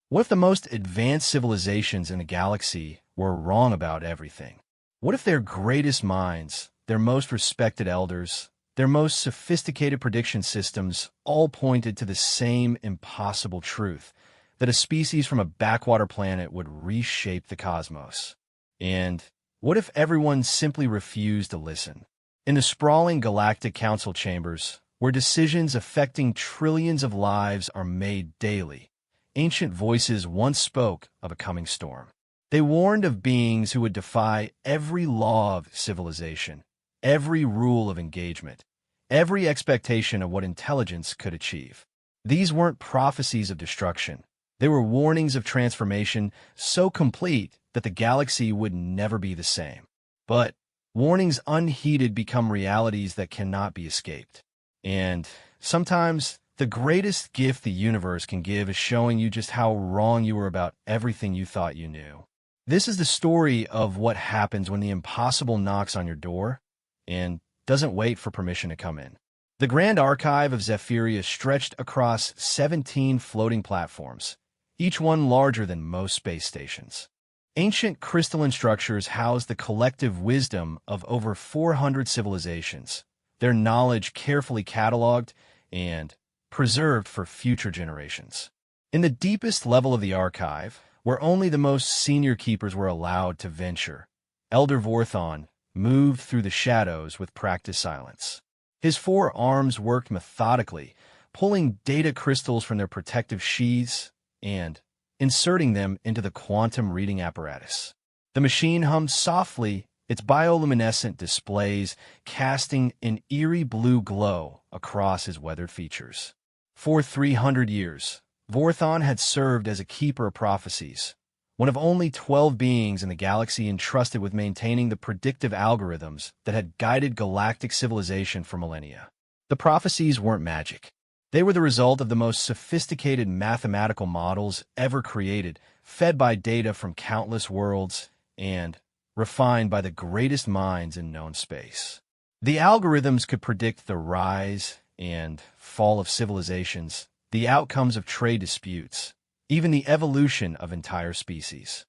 What if the most advanced civilizations in the galaxy were wrong about everything? What if their greatest minds, their most respected elders, their most sophisticated prediction systems all pointed to the same impossible truth, that a species from a backwater planet would reshape the cosmos? And what if everyone simply refused to listen? In the sprawling galactic council chambers, where decisions affecting trillions of lives are made daily, ancient voices once spoke of a coming storm. They warned of beings who would defy every law of civilization, every rule of engagement, every expectation of what intelligence could achieve. These weren't prophecies of destruction. They were warnings of transformation so complete that the galaxy would never be the same. But warnings unheeded become realities that cannot be escaped. And sometimes the greatest gift the universe can give is showing you just how wrong you were about everything you thought you knew. This is the story of what happens when the impossible knocks on your door and doesn't wait for permission to come in. The Grand Archive of Zephyria stretched across 17 floating platforms, each one larger than most space stations. Ancient crystalline structures house the collective wisdom of over 400 civilizations, their knowledge carefully cataloged and preserved for future generations. In the deepest level of the archive, where only the most senior keepers were allowed to venture, Elder Vorthon moved through the shadows with practiced silence. His 4 arms worked methodically, pulling data crystals from their protective sheaths and inserting them into the quantum reading apparatus. The machine hummed softly, its bioluminescent displays casting an eerie blue glow across his weathered features. For 300 years, Vorthon had served as a keeper of prophecies, one of only 12 beings in the galaxy entrusted with maintaining the predictive algorithms that had guided galactic civilization for millennia. The prophecies weren't magic. They were the result of the most sophisticated mathematical models ever created, fed by data from countless worlds and refined by the greatest minds in known space. The algorithms could predict the rise and fall of civilizations, the outcomes of trade disputes, even the evolution of entire species.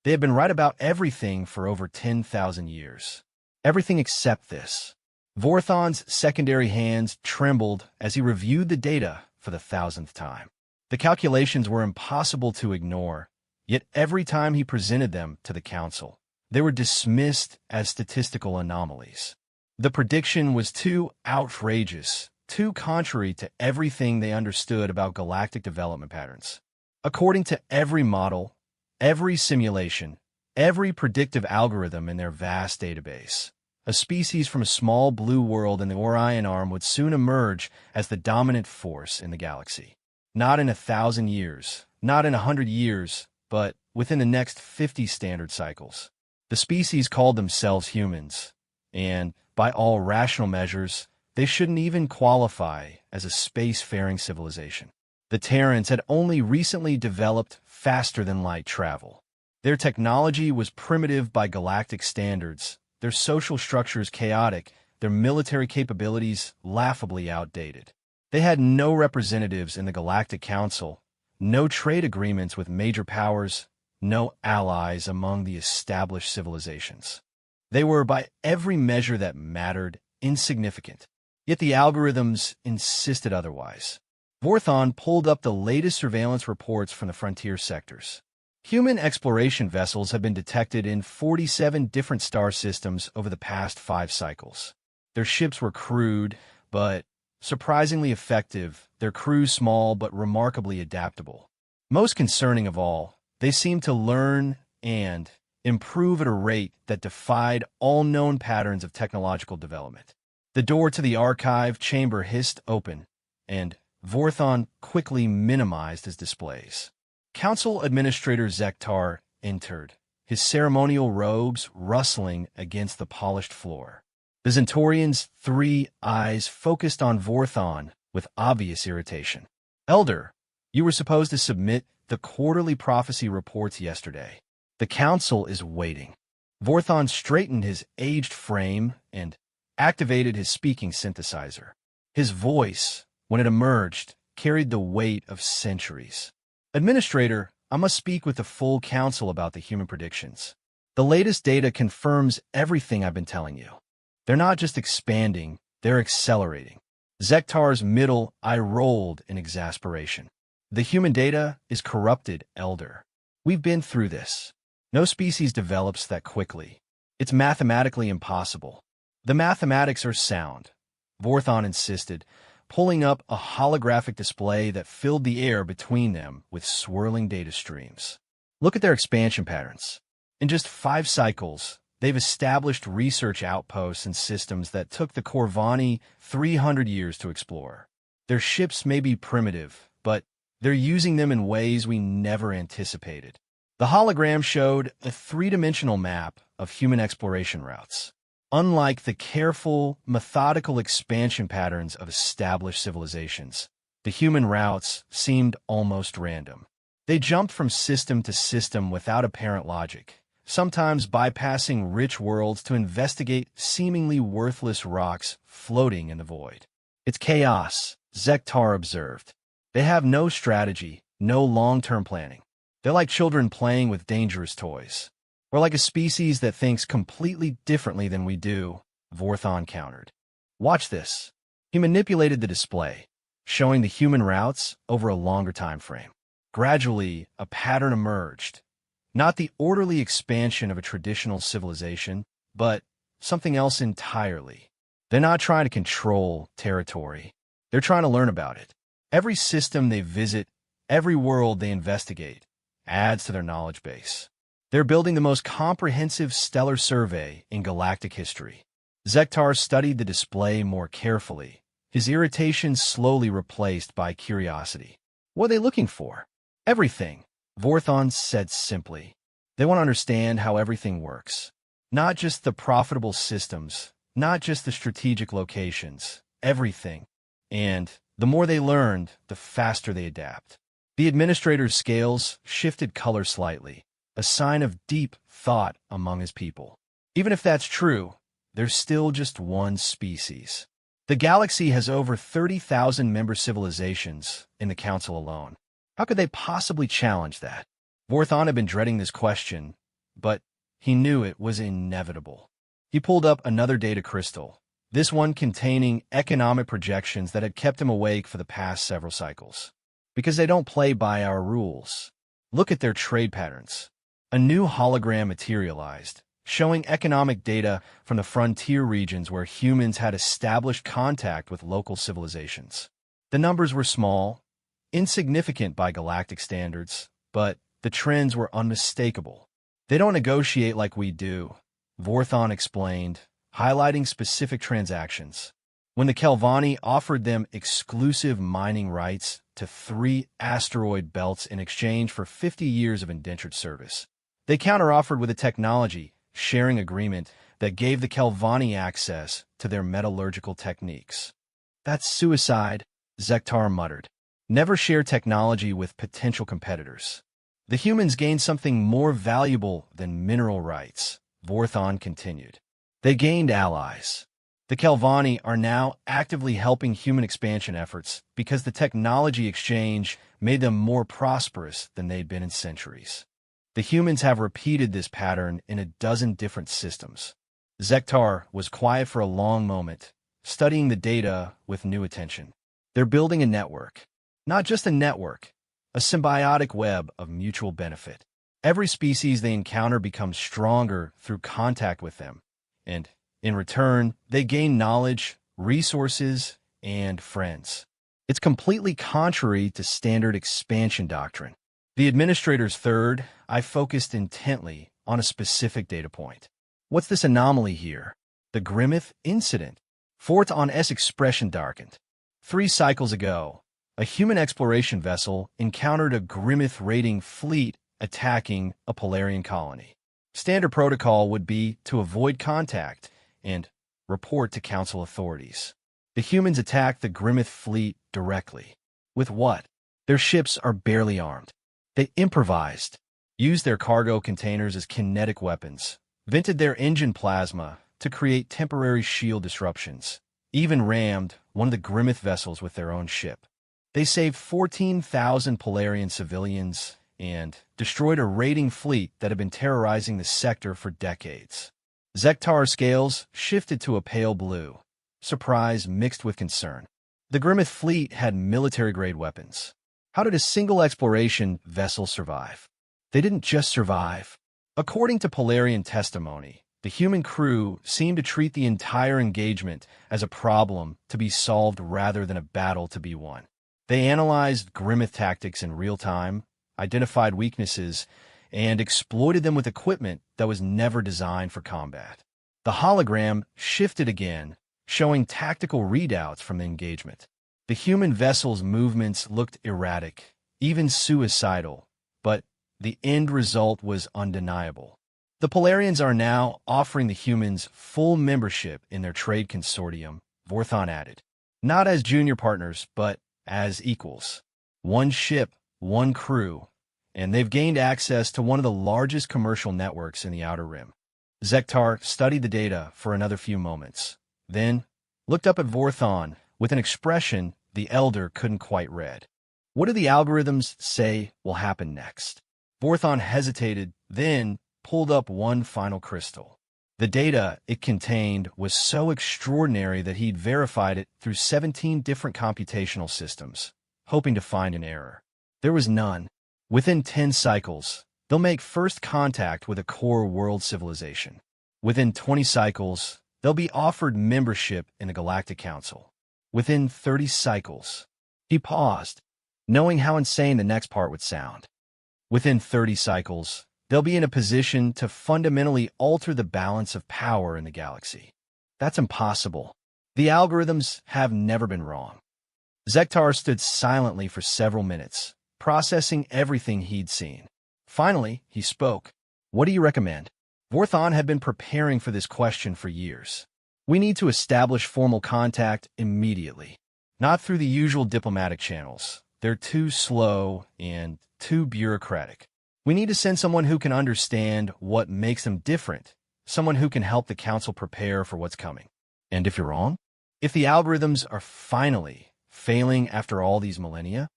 They have been right about everything for over 10,000 years. Everything except this. Vorthon's secondary hands trembled as he reviewed the data for the 1,000th time. The calculations were impossible to ignore, yet every time he presented them to the council, they were dismissed as statistical anomalies. The prediction was too outrageous, too contrary to everything they understood about galactic development patterns. According to every model, every simulation, every predictive algorithm in their vast database, a species from a small blue world in the Orion Arm would soon emerge as the dominant force in the galaxy. Not in 1,000 years, not in 100 years, but within the next 50 standard cycles. The species called themselves humans, and by all rational measures, they shouldn't even qualify as a spacefaring civilization. The Terrans had only recently developed faster-than-light travel. Their technology was primitive by galactic standards, their social structures chaotic, their military capabilities laughably outdated. They had no representatives in the Galactic Council, no trade agreements with major powers, no allies among the established civilizations. They were, by every measure that mattered, insignificant. Yet the algorithms insisted otherwise. Vorthon pulled up the latest surveillance reports from the frontier sectors. Human exploration vessels have been detected in 47 different star systems over the past 5 cycles. Their ships were crude, but surprisingly effective, their crews small but remarkably adaptable. Most concerning of all, they seemed to learn and improve at a rate that defied all known patterns of technological development. The door to the archive chamber hissed open, and Vorthon quickly minimized his displays. Council Administrator Zektar entered, his ceremonial robes rustling against the polished floor. The Zentorian's 3 eyes focused on Vorthon with obvious irritation. "Elder, you were supposed to submit the quarterly prophecy reports yesterday. The council is waiting." Vorthon straightened his aged frame and activated his speaking synthesizer. His voice, when it emerged, carried the weight of centuries. "Administrator, I must speak with the full council about the human predictions. The latest data confirms everything I've been telling you. They're not just expanding, they're accelerating. Zektar's middle eye rolled in exasperation. The human data is corrupted, Elder. We've been through this. No species develops that quickly. It's mathematically impossible. The mathematics are sound, Vorthon insisted, pulling up a holographic display that filled the air between them with swirling data streams. Look at their expansion patterns. In just 5 cycles, they've established research outposts and systems that took the Corvani 300 years to explore. Their ships may be primitive, but they're using them in ways we never anticipated. The hologram showed a 3-dimensional map of human exploration routes. Unlike the careful, methodical expansion patterns of established civilizations, the human routes seemed almost random. They jumped from system to system without apparent logic, sometimes bypassing rich worlds to investigate seemingly worthless rocks floating in the void. It's chaos, Zektar observed. They have no strategy, no long-term planning. They're like children playing with dangerous toys. Or like a species that thinks completely differently than we do, Vorthon countered. Watch this. He manipulated the display, showing the human routes over a longer time frame. Gradually, a pattern emerged. Not the orderly expansion of a traditional civilization, but something else entirely. They're not trying to control territory. They're trying to learn about it. Every system they visit, every world they investigate, adds to their knowledge base. They're building the most comprehensive stellar survey in galactic history. Zektar studied the display more carefully, his irritation slowly replaced by curiosity. What are they looking for? Everything, Vorthon said simply. They want to understand how everything works. Not just the profitable systems, not just the strategic locations, everything. And the more they learned, the faster they adapt. The administrator's scales shifted color slightly, a sign of deep thought among his people. Even if that's true, there's still just one species. The galaxy has over 30,000 member civilizations in the Council alone. How could they possibly challenge that? Vorthon had been dreading this question, but he knew it was inevitable. He pulled up another data crystal, this one containing economic projections that had kept him awake for the past several cycles. Because they don't play by our rules. Look at their trade patterns. A new hologram materialized, showing economic data from the frontier regions where humans had established contact with local civilizations. The numbers were small, insignificant by galactic standards, but the trends were unmistakable. They don't negotiate like we do, Vorthon explained, highlighting specific transactions. When the Kelvani offered them exclusive mining rights to 3 asteroid belts in exchange for 50 years of indentured service, they counteroffered with a technology sharing agreement that gave the Kelvani access to their metallurgical techniques. That's suicide, Zektar muttered. Never share technology with potential competitors. The humans gained something more valuable than mineral rights, Vorthon continued. They gained allies. The Kelvani are now actively helping human expansion efforts because the technology exchange made them more prosperous than they'd been in centuries. The humans have repeated this pattern in a dozen different systems. Zektar was quiet for a long moment, studying the data with new attention. They're building a network. Not just a network, a symbiotic web of mutual benefit. Every species they encounter becomes stronger through contact with them, and in return, they gain knowledge, resources, and friends. It's completely contrary to standard expansion doctrine. The administrator's third eye focused intently on a specific data point. What's this anomaly here? The Grimmith incident. Vorthon's expression darkened. 3 cycles ago, a human exploration vessel encountered a Grimmith raiding fleet attacking a Polarian colony. Standard protocol would be to avoid contact and report to council authorities. The humans attacked the Grimmith fleet directly. With what? Their ships are barely armed. They improvised, used their cargo containers as kinetic weapons, vented their engine plasma to create temporary shield disruptions, even rammed one of the Grimmith vessels with their own ship. They saved 14,000 Polarian civilians and destroyed a raiding fleet that had been terrorizing the sector for decades. Zektar's scales shifted to a pale blue, surprise mixed with concern. The Grimmith fleet had military-grade weapons. How did a single exploration vessel survive? They didn't just survive. According to Polarian testimony, the human crew seemed to treat the entire engagement as a problem to be solved rather than a battle to be won. They analyzed Grimmith tactics in real time, identified weaknesses, and exploited them with equipment that was never designed for combat. The hologram shifted again, showing tactical readouts from the engagement. The human vessel's movements looked erratic, even suicidal, but the end result was undeniable. The Polarians are now offering the humans full membership in their trade consortium, Vorthon added. Not as junior partners, but as equals. One ship, one crew, and they've gained access to one of the largest commercial networks in the Outer Rim. Zektar studied the data for another few moments, then looked up at Vorthon with an expression the Elder couldn't quite read. What do the algorithms say will happen next? Vorthon hesitated, then pulled up one final crystal. The data it contained was so extraordinary that he'd verified it through 17 different computational systems, hoping to find an error. There was none. Within 10 cycles, they'll make first contact with a core world civilization. Within 20 cycles, they'll be offered membership in the Galactic Council. Within 30 cycles, he paused, knowing how insane the next part would sound. Within 30 cycles, they'll be in a position to fundamentally alter the balance of power in the galaxy. That's impossible. The algorithms have never been wrong. Zektar stood silently for several minutes, processing everything he'd seen. Finally, he spoke. What do you recommend? Vorthon had been preparing for this question for years. We need to establish formal contact immediately. Not through the usual diplomatic channels. They're too slow and too bureaucratic. We need to send someone who can understand what makes them different, someone who can help the Council prepare for what's coming. And if you're wrong? If the algorithms are finally failing after all these millennia?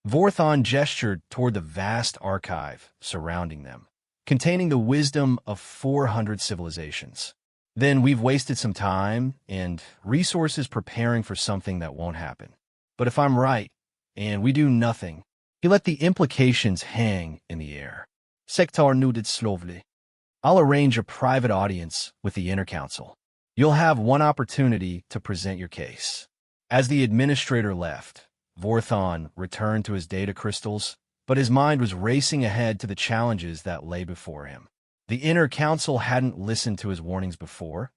Vorthon gestured toward the vast archive surrounding them, containing the wisdom of 400 civilizations. Then we've wasted some time and resources preparing for something that won't happen. But if I'm right, and we do nothing, he let the implications hang in the air. Zektar nodded slowly. I'll arrange a private audience with the Inner Council. You'll have one opportunity to present your case. As the administrator left, Vorthon returned to his data crystals, but his mind was racing ahead to the challenges that lay before him. The Inner Council hadn't listened to his warnings before,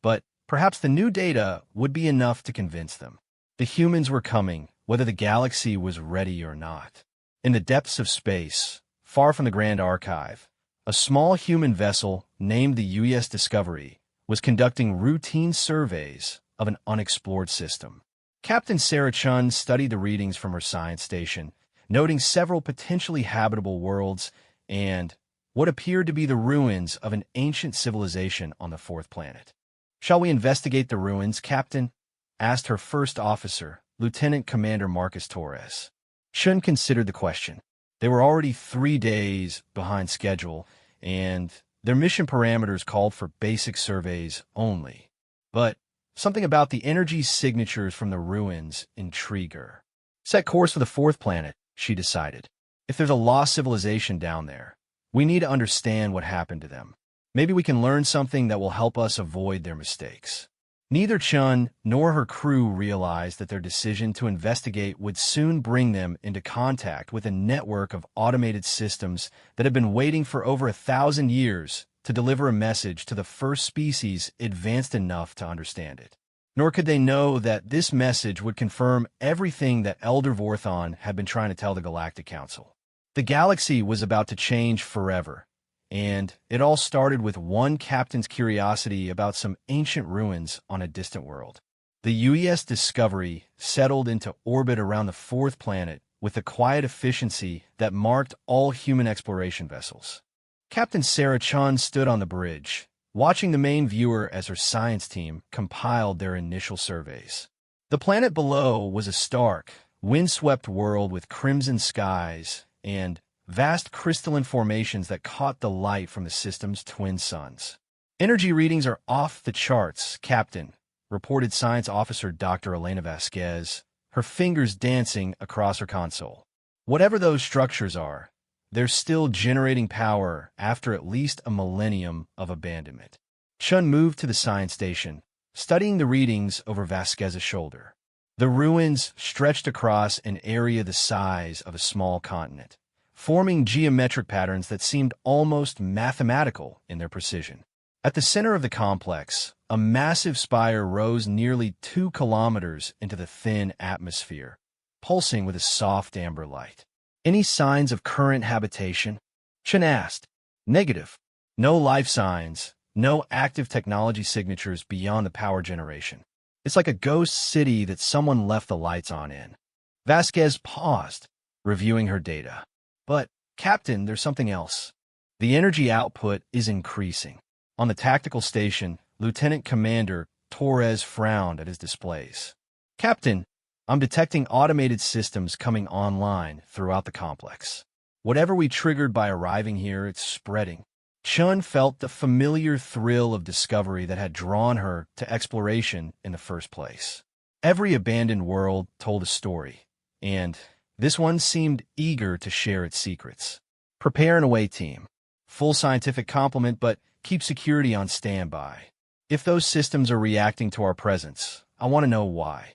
but perhaps the new data would be enough to convince them. The humans were coming, whether the galaxy was ready or not. In the depths of space, far from the Grand Archive, a small human vessel named the U.S. Discovery was conducting routine surveys of an unexplored system. Captain Sarah Chun studied the readings from her science station, noting several potentially habitable worlds and what appeared to be the ruins of an ancient civilization on the fourth planet. "Shall we investigate the ruins, Captain?" asked her first officer, Lieutenant Commander Marcus Torres. Chun considered the question. They were already 3 days behind schedule, and their mission parameters called for basic surveys only. But something about the energy signatures from the ruins intrigued her. Set course for the fourth planet, she decided. If there's a lost civilization down there, we need to understand what happened to them. Maybe we can learn something that will help us avoid their mistakes. Neither Chun nor her crew realized that their decision to investigate would soon bring them into contact with a network of automated systems that had been waiting for over 1,000 years to deliver a message to the first species advanced enough to understand it. Nor could they know that this message would confirm everything that Elder Vorthon had been trying to tell the Galactic Council. The galaxy was about to change forever, and it all started with one captain's curiosity about some ancient ruins on a distant world. The U.S. Discovery settled into orbit around the fourth planet with the quiet efficiency that marked all human exploration vessels. Captain Sarah Chun stood on the bridge, watching the main viewer as her science team compiled their initial surveys. The planet below was a stark, windswept world with crimson skies and vast crystalline formations that caught the light from the system's twin suns. Energy readings are off the charts, Captain, reported Science Officer Dr. Elena Vasquez, her fingers dancing across her console. Whatever those structures are, they're still generating power after at least a millennium of abandonment. Chun moved to the science station, studying the readings over Vasquez's shoulder. The ruins stretched across an area the size of a small continent, forming geometric patterns that seemed almost mathematical in their precision. At the center of the complex, a massive spire rose nearly 2 kilometers into the thin atmosphere, pulsing with a soft amber light. Any signs of current habitation? Chen asked. Negative. No life signs, no active technology signatures beyond the power generation. It's like a ghost city that someone left the lights on in. Vasquez paused, reviewing her data. But, Captain, there's something else. The energy output is increasing. On the tactical station, Lieutenant Commander Torres frowned at his displays. Captain, I'm detecting automated systems coming online throughout the complex. Whatever we triggered by arriving here, it's spreading. Chun felt the familiar thrill of discovery that had drawn her to exploration in the first place. Every abandoned world told a story, and this one seemed eager to share its secrets. Prepare an away team. Full scientific complement, but keep security on standby. If those systems are reacting to our presence, I want to know why.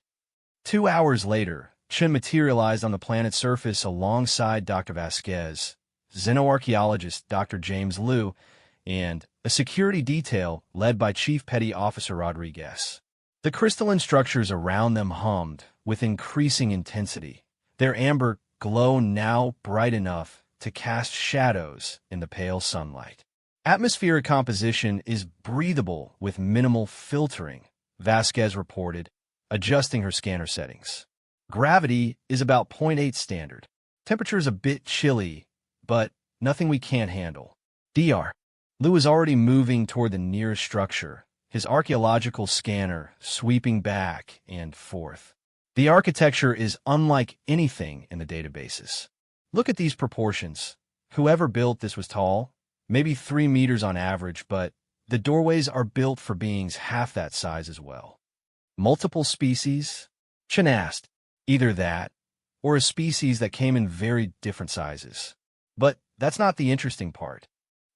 2 hours later, Chen materialized on the planet's surface alongside Dr. Vasquez, xenoarchaeologist Dr. James Liu, and a security detail led by Chief Petty Officer Rodriguez. The crystalline structures around them hummed with increasing intensity, their amber glow now bright enough to cast shadows in the pale sunlight. Atmospheric composition is breathable with minimal filtering, Vasquez reported, adjusting her scanner settings. Gravity is about 0.8 standard. Temperature is a bit chilly, but nothing we can't handle. Dr. Liu is already moving toward the nearest structure, his archaeological scanner sweeping back and forth. The architecture is unlike anything in the databases. Look at these proportions. Whoever built this was tall, maybe 3 meters on average, but the doorways are built for beings half that size as well. Multiple species? Chen asked. Either that, or a species that came in very different sizes. But that's not the interesting part.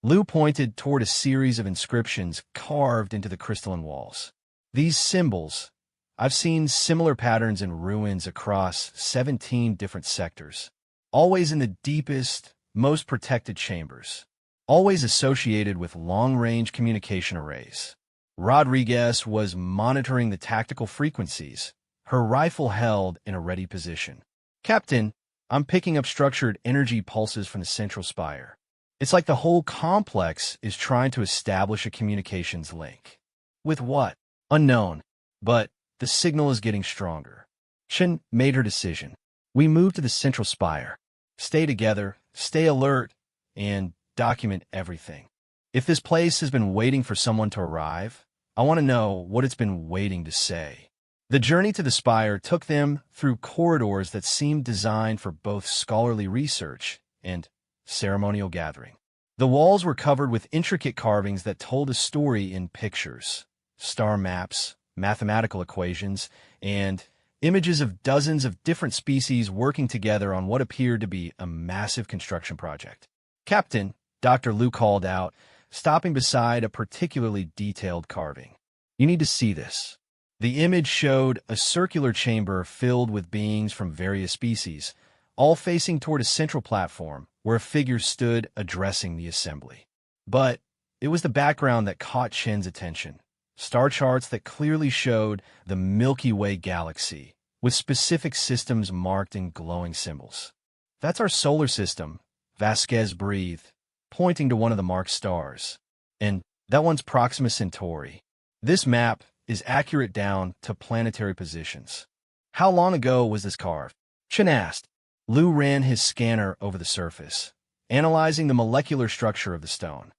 Liu pointed toward a series of inscriptions carved into the crystalline walls. These symbols, I've seen similar patterns in ruins across 17 different sectors, always in the deepest, most protected chambers, always associated with long-range communication arrays. Rodriguez was monitoring the tactical frequencies, her rifle held in a ready position. Captain, I'm picking up structured energy pulses from the central spire. It's like the whole complex is trying to establish a communications link. With what? Unknown. But the signal is getting stronger. Chen made her decision. We move to the central spire. Stay together, stay alert, and document everything. If this place has been waiting for someone to arrive, I want to know what it's been waiting to say. The journey to the spire took them through corridors that seemed designed for both scholarly research and ceremonial gathering. The walls were covered with intricate carvings that told a story in pictures, star maps, mathematical equations, and images of dozens of different species working together on what appeared to be a massive construction project. Captain, Dr. Liu called out, stopping beside a particularly detailed carving. You need to see this. The image showed a circular chamber filled with beings from various species, all facing toward a central platform where a figure stood addressing the assembly. But it was the background that caught Chen's attention. Star charts that clearly showed the Milky Way galaxy, with specific systems marked in glowing symbols. That's our solar system, Vasquez breathed, pointing to one of the marked stars. And that one's Proxima Centauri. This map is accurate down to planetary positions. How long ago was this carved? Chen asked. Liu ran his scanner over the surface, analyzing the molecular structure of the stone.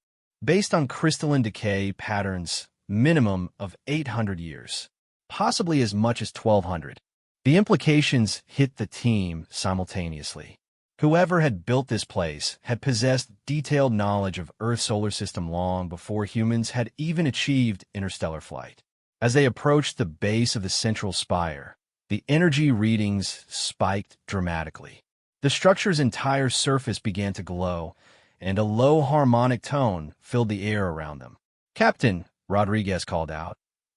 Based on crystalline decay patterns, minimum of 800 years, possibly as much as 1,200. The implications hit the team simultaneously. Whoever had built this place had possessed detailed knowledge of Earth's solar system long before humans had even achieved interstellar flight. As they approached the base of the central spire, the energy readings spiked dramatically. The structure's entire surface began to glow, and a low harmonic tone filled the air around them. "Captain," Rodriguez called out,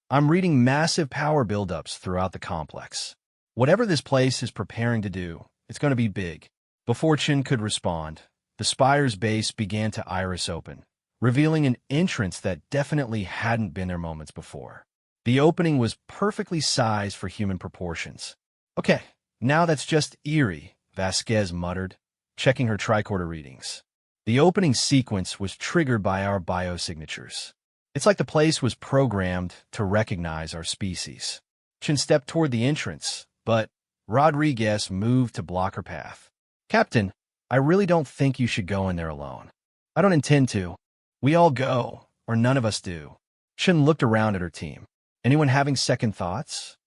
"I'm reading massive power buildups throughout the complex. Whatever this place is preparing to do, it's going to be big." Before Chen could respond, the spire's base began to iris open, revealing an entrance that definitely hadn't been there moments before. The opening was perfectly sized for human proportions. "Okay, now that's just eerie," Vasquez muttered, checking her tricorder readings. The opening sequence was triggered by our biosignatures. It's like the place was programmed to recognize our species. Chen stepped toward the entrance, but Rodriguez moved to block her path. "Captain, I really don't think you should go in there alone." "I don't intend to. We all go, or none of us do." Chen looked around at her team. Anyone having second thoughts?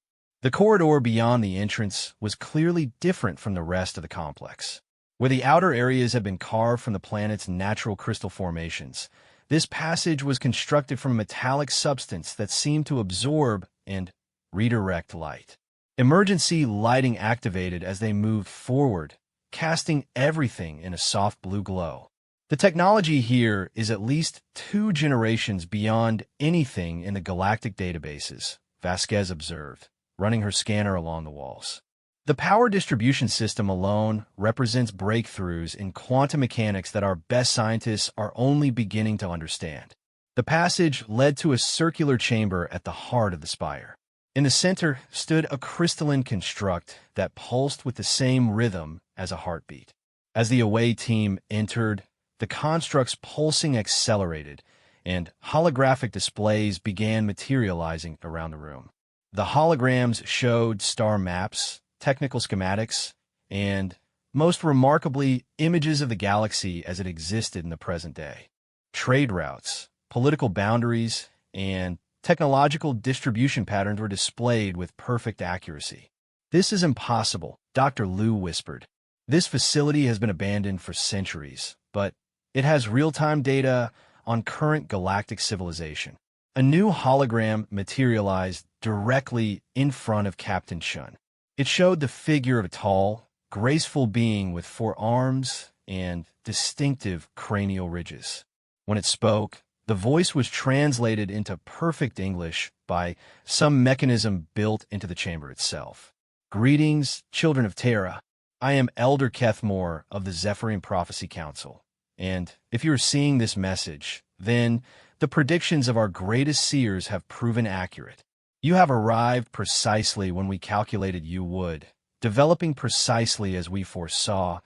The corridor beyond the entrance was clearly different from the rest of the complex. Where the outer areas had been carved from the planet's natural crystal formations, this passage was constructed from a metallic substance that seemed to absorb and redirect light. Emergency lighting activated as they moved forward, casting everything in a soft blue glow. The technology here is at least 2 generations beyond anything in the galactic databases, Vasquez observed, running her scanner along the walls. The power distribution system alone represents breakthroughs in quantum mechanics that our best scientists are only beginning to understand. The passage led to a circular chamber at the heart of the spire. In the center stood a crystalline construct that pulsed with the same rhythm as a heartbeat. As the away team entered, the construct's pulsing accelerated, and holographic displays began materializing around the room. The holograms showed star maps, technical schematics, and, most remarkably, images of the galaxy as it existed in the present day. Trade routes, political boundaries, and technological distribution patterns were displayed with perfect accuracy. "This is impossible," Dr. Liu whispered. "This facility has been abandoned for centuries, but it has real-time data on current galactic civilization." A new hologram materialized directly in front of Captain Chun. It showed the figure of a tall, graceful being with 4 arms and distinctive cranial ridges. When it spoke, the voice was translated into perfect English by some mechanism built into the chamber itself. "Greetings, children of Terra. I am Elder Kethmore of the Zephyrian Prophecy Council, and if you are seeing this message, then the predictions of our greatest seers have proven accurate. You have arrived precisely when we calculated you would, developing precisely as we foresaw,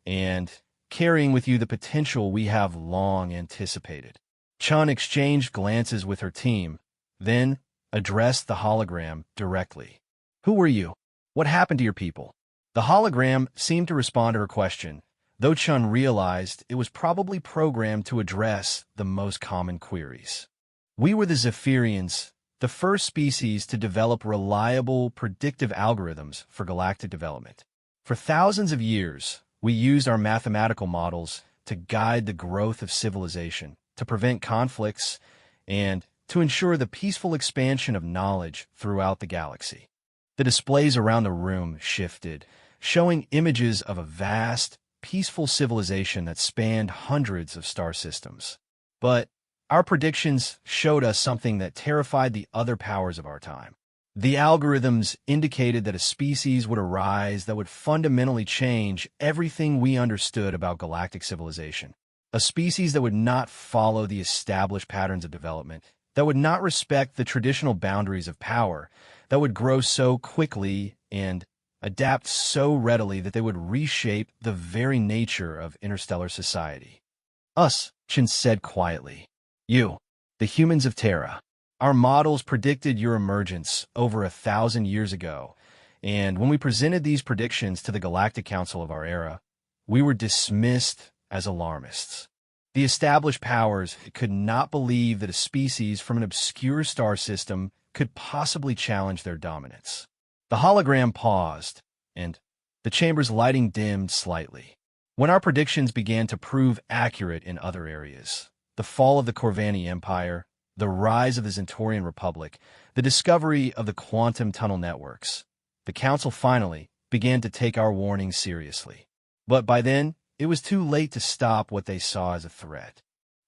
and carrying with you the potential we have long anticipated." Chun exchanged glances with her team, then addressed the hologram directly. "Who were you? What happened to your people?" The hologram seemed to respond to her question, though Chun realized it was probably programmed to address the most common queries. "We were the Zephyrians, the first species to develop reliable, predictive algorithms for galactic development. For thousands of years, we used our mathematical models to guide the growth of civilization, to prevent conflicts, and to ensure the peaceful expansion of knowledge throughout the galaxy." The displays around the room shifted, showing images of a vast, peaceful civilization that spanned hundreds of star systems. But our predictions showed us something that terrified the other powers of our time. The algorithms indicated that a species would arise that would fundamentally change everything we understood about galactic civilization. A species that would not follow the established patterns of development, that would not respect the traditional boundaries of power, that would grow so quickly and adapt so readily that they would reshape the very nature of interstellar society. "Us," Chin said quietly. "You, the humans of Terra. Our models predicted your emergence over 1,000 years ago, and when we presented these predictions to the Galactic Council of our era, we were dismissed as alarmists. The established powers could not believe that a species from an obscure star system could possibly challenge their dominance." The hologram paused, and the chamber's lighting dimmed slightly. When our predictions began to prove accurate in other areas, the fall of the Corvani Empire, the rise of the Zentorian Republic, the discovery of the quantum tunnel networks, the Council finally began to take our warnings seriously. But by then, it was too late to stop what they saw as a threat.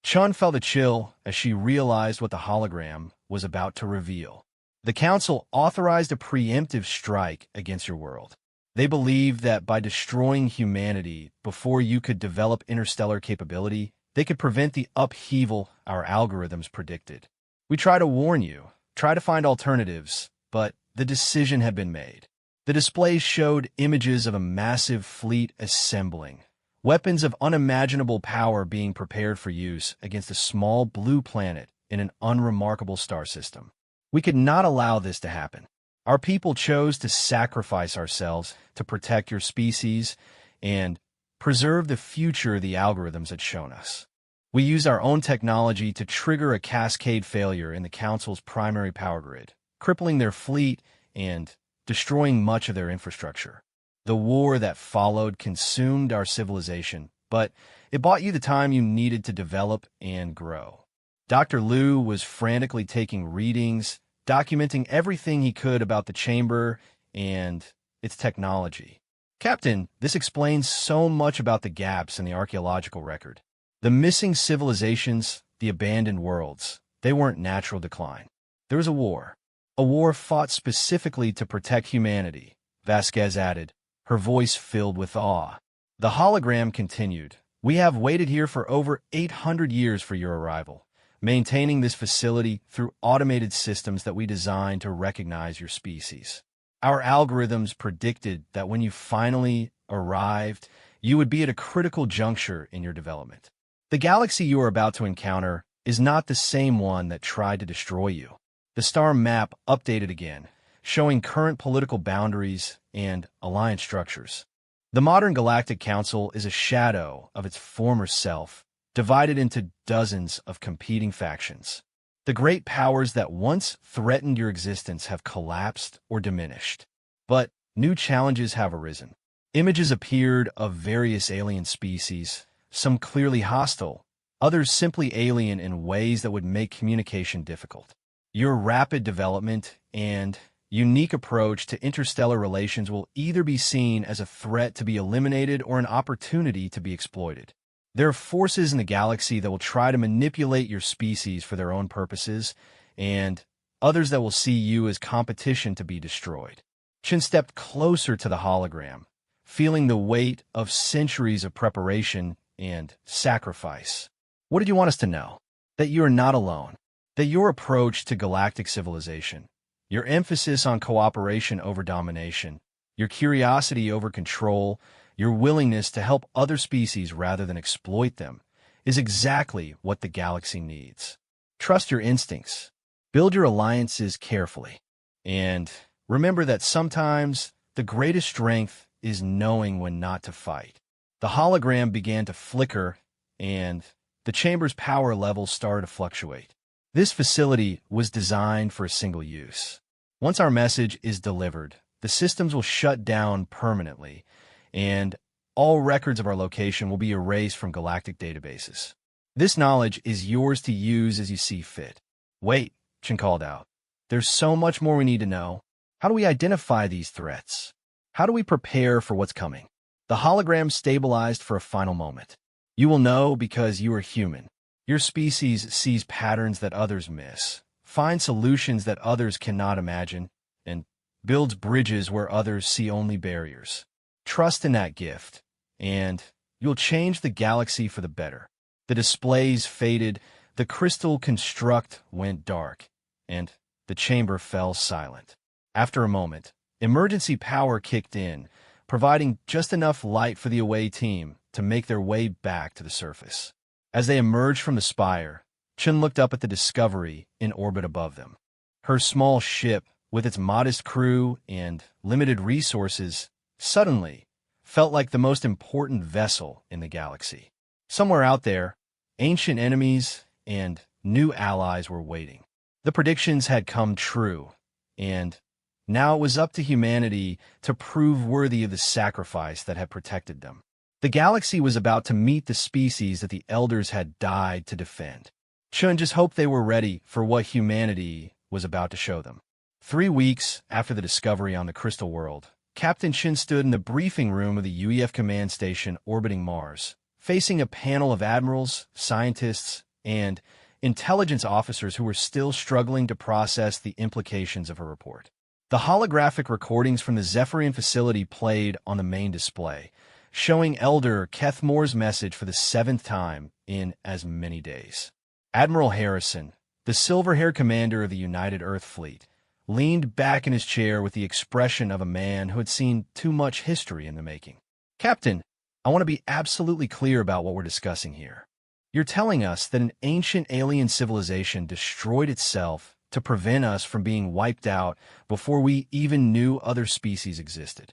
Chun felt a chill as she realized what the hologram was about to reveal. The Council authorized a preemptive strike against your world. They believed that by destroying humanity before you could develop interstellar capability, they could prevent the upheaval our algorithms predicted. We try to warn you, try to find alternatives, but the decision had been made. The displays showed images of a massive fleet assembling, weapons of unimaginable power being prepared for use against a small blue planet in an unremarkable star system. We could not allow this to happen. Our people chose to sacrifice ourselves to protect your species and preserve the future the algorithms had shown us. We used our own technology to trigger a cascade failure in the Council's primary power grid, crippling their fleet and destroying much of their infrastructure. The war that followed consumed our civilization, but it bought you the time you needed to develop and grow. Dr. Liu was frantically taking readings, documenting everything he could about the chamber and its technology. Captain, this explains so much about the gaps in the archaeological record. The missing civilizations, the abandoned worlds, they weren't natural decline. There was a war fought specifically to protect humanity, Vasquez added, her voice filled with awe. The hologram continued, "We have waited here for over 800 years for your arrival, maintaining this facility through automated systems that we designed to recognize your species. Our algorithms predicted that when you finally arrived, you would be at a critical juncture in your development. The galaxy you are about to encounter is not the same one that tried to destroy you." The star map updated again, showing current political boundaries and alliance structures. The modern Galactic Council is a shadow of its former self, divided into dozens of competing factions. The great powers that once threatened your existence have collapsed or diminished. But new challenges have arisen. Images appeared of various alien species, some clearly hostile, others simply alien in ways that would make communication difficult. Your rapid development and unique approach to interstellar relations will either be seen as a threat to be eliminated or an opportunity to be exploited. There are forces in the galaxy that will try to manipulate your species for their own purposes, and others that will see you as competition to be destroyed. Chin stepped closer to the hologram, feeling the weight of centuries of preparation and sacrifice. What did you want us to know? That you are not alone. That your approach to galactic civilization, your emphasis on cooperation over domination, your curiosity over control, your willingness to help other species rather than exploit them, is exactly what the galaxy needs. Trust your instincts. Build your alliances carefully. And remember that sometimes the greatest strength is knowing when not to fight. The hologram began to flicker, and the chamber's power levels started to fluctuate. This facility was designed for a single use. Once our message is delivered, the systems will shut down permanently, and all records of our location will be erased from galactic databases. This knowledge is yours to use as you see fit. Wait, Chen called out. There's so much more we need to know. How do we identify these threats? How do we prepare for what's coming? The hologram stabilized for a final moment. You will know because you are human. Your species sees patterns that others miss, finds solutions that others cannot imagine, and builds bridges where others see only barriers. Trust in that gift, and you'll change the galaxy for the better. The displays faded, the crystal construct went dark, and the chamber fell silent. After a moment, emergency power kicked in, providing just enough light for the away team to make their way back to the surface. As they emerged from the spire, Chen looked up at the Discovery in orbit above them. Her small ship, with its modest crew and limited resources, suddenly felt like the most important vessel in the galaxy. Somewhere out there, ancient enemies and new allies were waiting. The predictions had come true, and now it was up to humanity to prove worthy of the sacrifice that had protected them. The galaxy was about to meet the species that the Elders had died to defend. Chun just hoped they were ready for what humanity was about to show them. 3 weeks after the discovery on the Crystal World, Captain Chin stood in the briefing room of the UEF command station orbiting Mars, facing a panel of admirals, scientists, and intelligence officers who were still struggling to process the implications of her report. The holographic recordings from the Zephyrian facility played on the main display, showing Elder Kethmore's message for the 7th time in as many days. Admiral Harrison, the silver-haired commander of the United Earth Fleet, leaned back in his chair with the expression of a man who had seen too much history in the making. Captain, I want to be absolutely clear about what we're discussing here. You're telling us that an ancient alien civilization destroyed itself to prevent us from being wiped out before we even knew other species existed.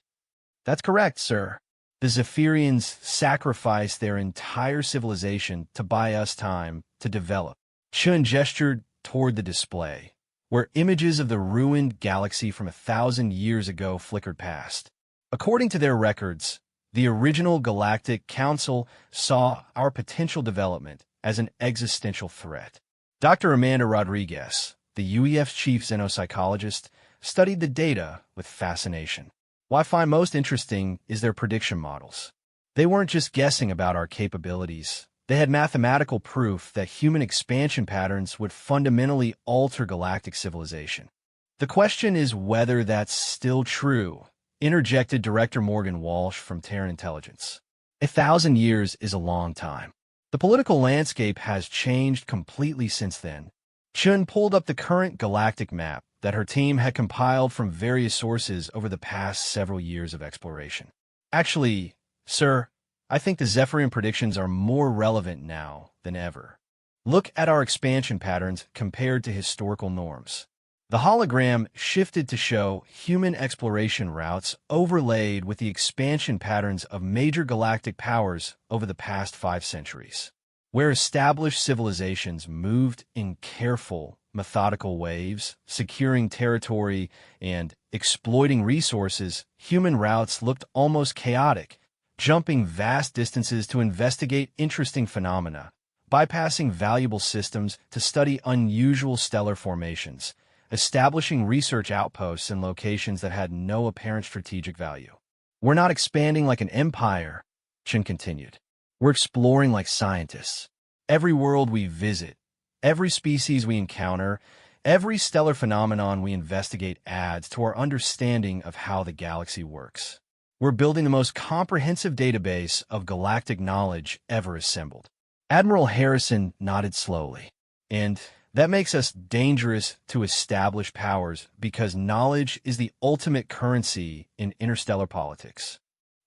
That's correct, sir. The Zephyrians sacrificed their entire civilization to buy us time to develop. Chun gestured toward the display, where images of the ruined galaxy from 1,000 years ago flickered past. According to their records, the original Galactic Council saw our potential development as an existential threat. Dr. Amanda Rodriguez, the UEF's chief xenopsychologist, studied the data with fascination. What I find most interesting is their prediction models. They weren't just guessing about our capabilities. They had mathematical proof that human expansion patterns would fundamentally alter galactic civilization. The question is whether that's still true, interjected Director Morgan Walsh from Terran Intelligence. 1,000 years is a long time. The political landscape has changed completely since then. Chun pulled up the current galactic map that her team had compiled from various sources over the past several years of exploration. Actually, sir, I think the Zephyrian predictions are more relevant now than ever. Look at our expansion patterns compared to historical norms. The hologram shifted to show human exploration routes overlaid with the expansion patterns of major galactic powers over the past 5 centuries. Where established civilizations moved in careful, methodical waves, securing territory and exploiting resources, human routes looked almost chaotic, jumping vast distances to investigate interesting phenomena, bypassing valuable systems to study unusual stellar formations, establishing research outposts in locations that had no apparent strategic value. We're not expanding like an empire, Chin continued. We're exploring like scientists. Every world we visit, every species we encounter, every stellar phenomenon we investigate adds to our understanding of how the galaxy works. We're building the most comprehensive database of galactic knowledge ever assembled. Admiral Harrison nodded slowly. And that makes us dangerous to established powers because knowledge is the ultimate currency in interstellar politics.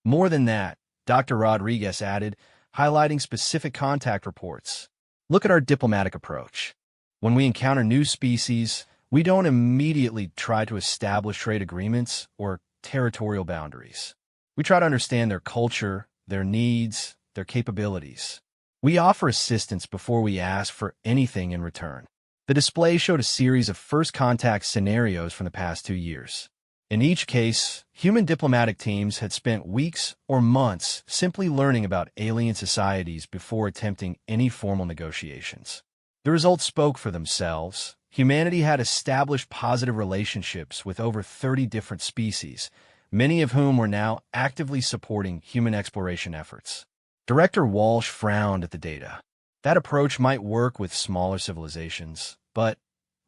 More than that, Dr. Rodriguez added, highlighting specific contact reports. Look at our diplomatic approach. When we encounter new species, we don't immediately try to establish trade agreements or territorial boundaries. We try to understand their culture, their needs, their capabilities. We offer assistance before we ask for anything in return. The display showed a series of first contact scenarios from the past 2 years. In each case, human diplomatic teams had spent weeks or months simply learning about alien societies before attempting any formal negotiations. The results spoke for themselves. Humanity had established positive relationships with over 30 different species, many of whom were now actively supporting human exploration efforts. Director Walsh frowned at the data. That approach might work with smaller civilizations, but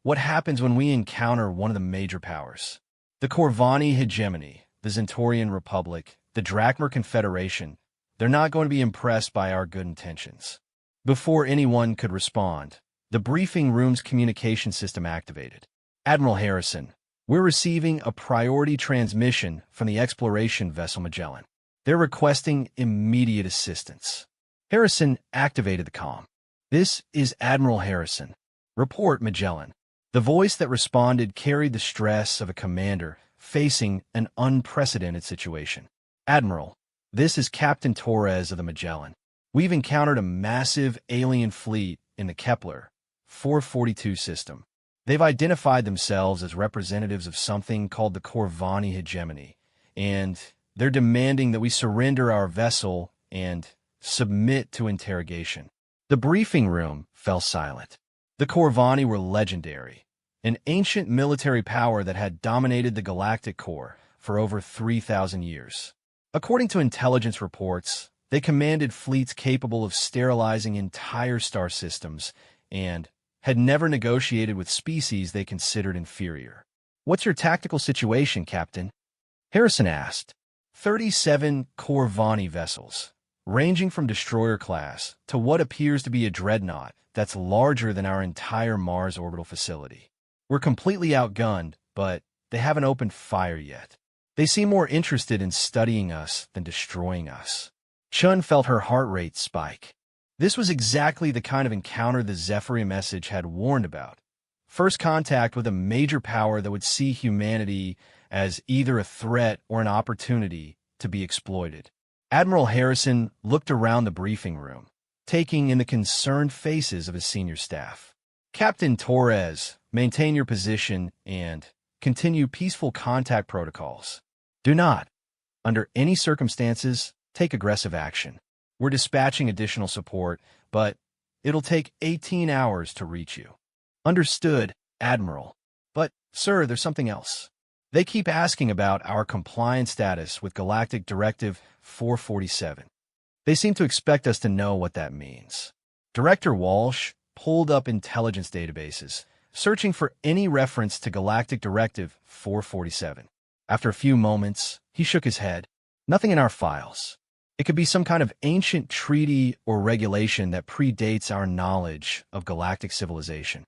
what happens when we encounter one of the major powers? The Corvani hegemony, the Zentorian Republic, the Drachmer Confederation, they're not going to be impressed by our good intentions. Before anyone could respond, the briefing room's communication system activated. Admiral Harrison, we're receiving a priority transmission from the exploration vessel Magellan. They're requesting immediate assistance. Harrison activated the comm. This is Admiral Harrison. Report, Magellan. The voice that responded carried the stress of a commander facing an unprecedented situation. Admiral, this is Captain Torres of the Magellan. We've encountered a massive alien fleet in the Kepler 442 system. They've identified themselves as representatives of something called the Corvani hegemony, and they're demanding that we surrender our vessel and submit to interrogation. The briefing room fell silent. The Corvani were legendary, an ancient military power that had dominated the galactic core for over 3,000 years. According to intelligence reports, they commanded fleets capable of sterilizing entire star systems and had never negotiated with species they considered inferior. "What's your tactical situation, Captain?" Harrison asked. 37 Corvani vessels, ranging from destroyer class to what appears to be a dreadnought that's larger than our entire Mars orbital facility. We're completely outgunned, but they haven't opened fire yet. They seem more interested in studying us than destroying us. Chun felt her heart rate spike. This was exactly the kind of encounter the Zephyrian message had warned about. First contact with a major power that would see humanity as either a threat or an opportunity to be exploited. Admiral Harrison looked around the briefing room, taking in the concerned faces of his senior staff. "Captain Torres, maintain your position and continue peaceful contact protocols. Do not, under any circumstances, take aggressive action. We're dispatching additional support, but it'll take 18 hours to reach you." "Understood, Admiral. But, sir, there's something else. They keep asking about our compliance status with Galactic Directive 447. They seem to expect us to know what that means." Director Walsh pulled up intelligence databases, searching for any reference to Galactic Directive 447. After a few moments, he shook his head. "Nothing in our files. It could be some kind of ancient treaty or regulation that predates our knowledge of galactic civilization."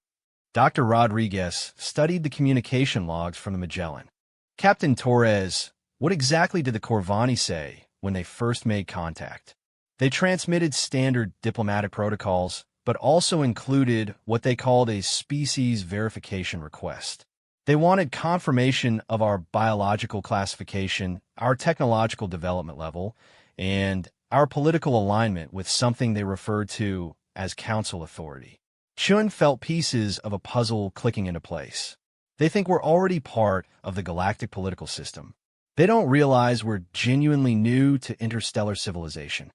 Dr. Rodriguez studied the communication logs from the Magellan. "Captain Torres, what exactly did the Corvani say when they first made contact?" "They transmitted standard diplomatic protocols, but also included what they called a species verification request. They wanted confirmation of our biological classification, our technological development level, and our political alignment with something they referred to as council authority." Chun felt pieces of a puzzle clicking into place. They think we're already part of the galactic political system. They don't realize we're genuinely new to interstellar civilization,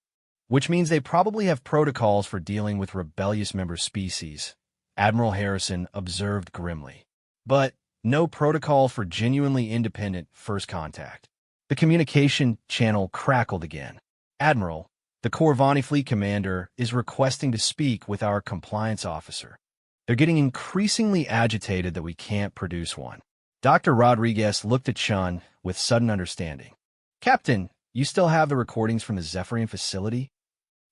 which means they probably have protocols for dealing with rebellious member species, Admiral Harrison observed grimly. But no protocol for genuinely independent first contact. The communication channel crackled again. "Admiral, the Corvani fleet commander is requesting to speak with our compliance officer. They're getting increasingly agitated that we can't produce one." Dr. Rodriguez looked at Chun with sudden understanding. "Captain, you still have the recordings from the Zephyrian facility?"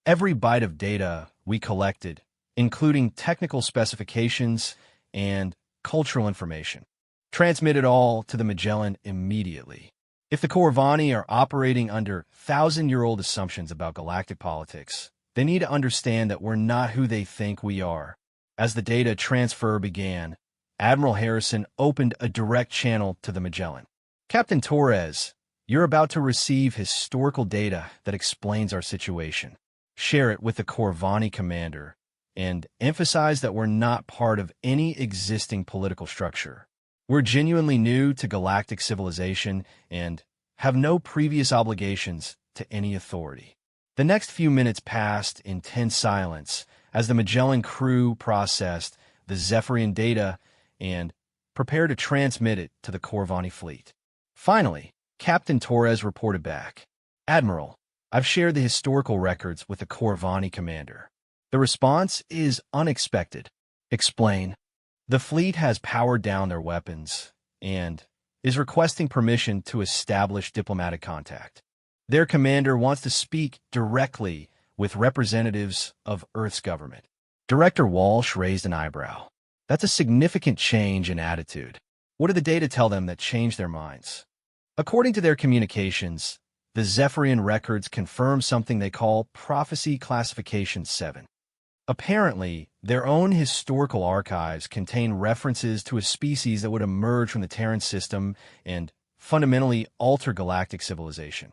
"Every byte of data we collected, including technical specifications and cultural information. Transmitted all to the Magellan immediately. If the Corvani are operating under thousand-year-old assumptions about galactic politics, they need to understand that we're not who they think we are." As the data transfer began, Admiral Harrison opened a direct channel to the Magellan. "Captain Torres, you're about to receive historical data that explains our situation. Share it with the Corvani commander, and emphasize that we're not part of any existing political structure. We're genuinely new to galactic civilization and have no previous obligations to any authority." The next few minutes passed in tense silence as the Magellan crew processed the Zephyrian data and prepared to transmit it to the Corvani fleet. Finally, Captain Torres reported back. "Admiral, I've shared the historical records with the Corvani commander. The response is unexpected." "Explain." "The fleet has powered down their weapons and is requesting permission to establish diplomatic contact. Their commander wants to speak directly with representatives of Earth's government." Director Walsh raised an eyebrow. "That's a significant change in attitude. What do the data tell them that changed their minds?" "According to their communications, the Zephyrian records confirm something they call Prophecy Classification 7. Apparently, their own historical archives contain references to a species that would emerge from the Terran system and fundamentally alter galactic civilization."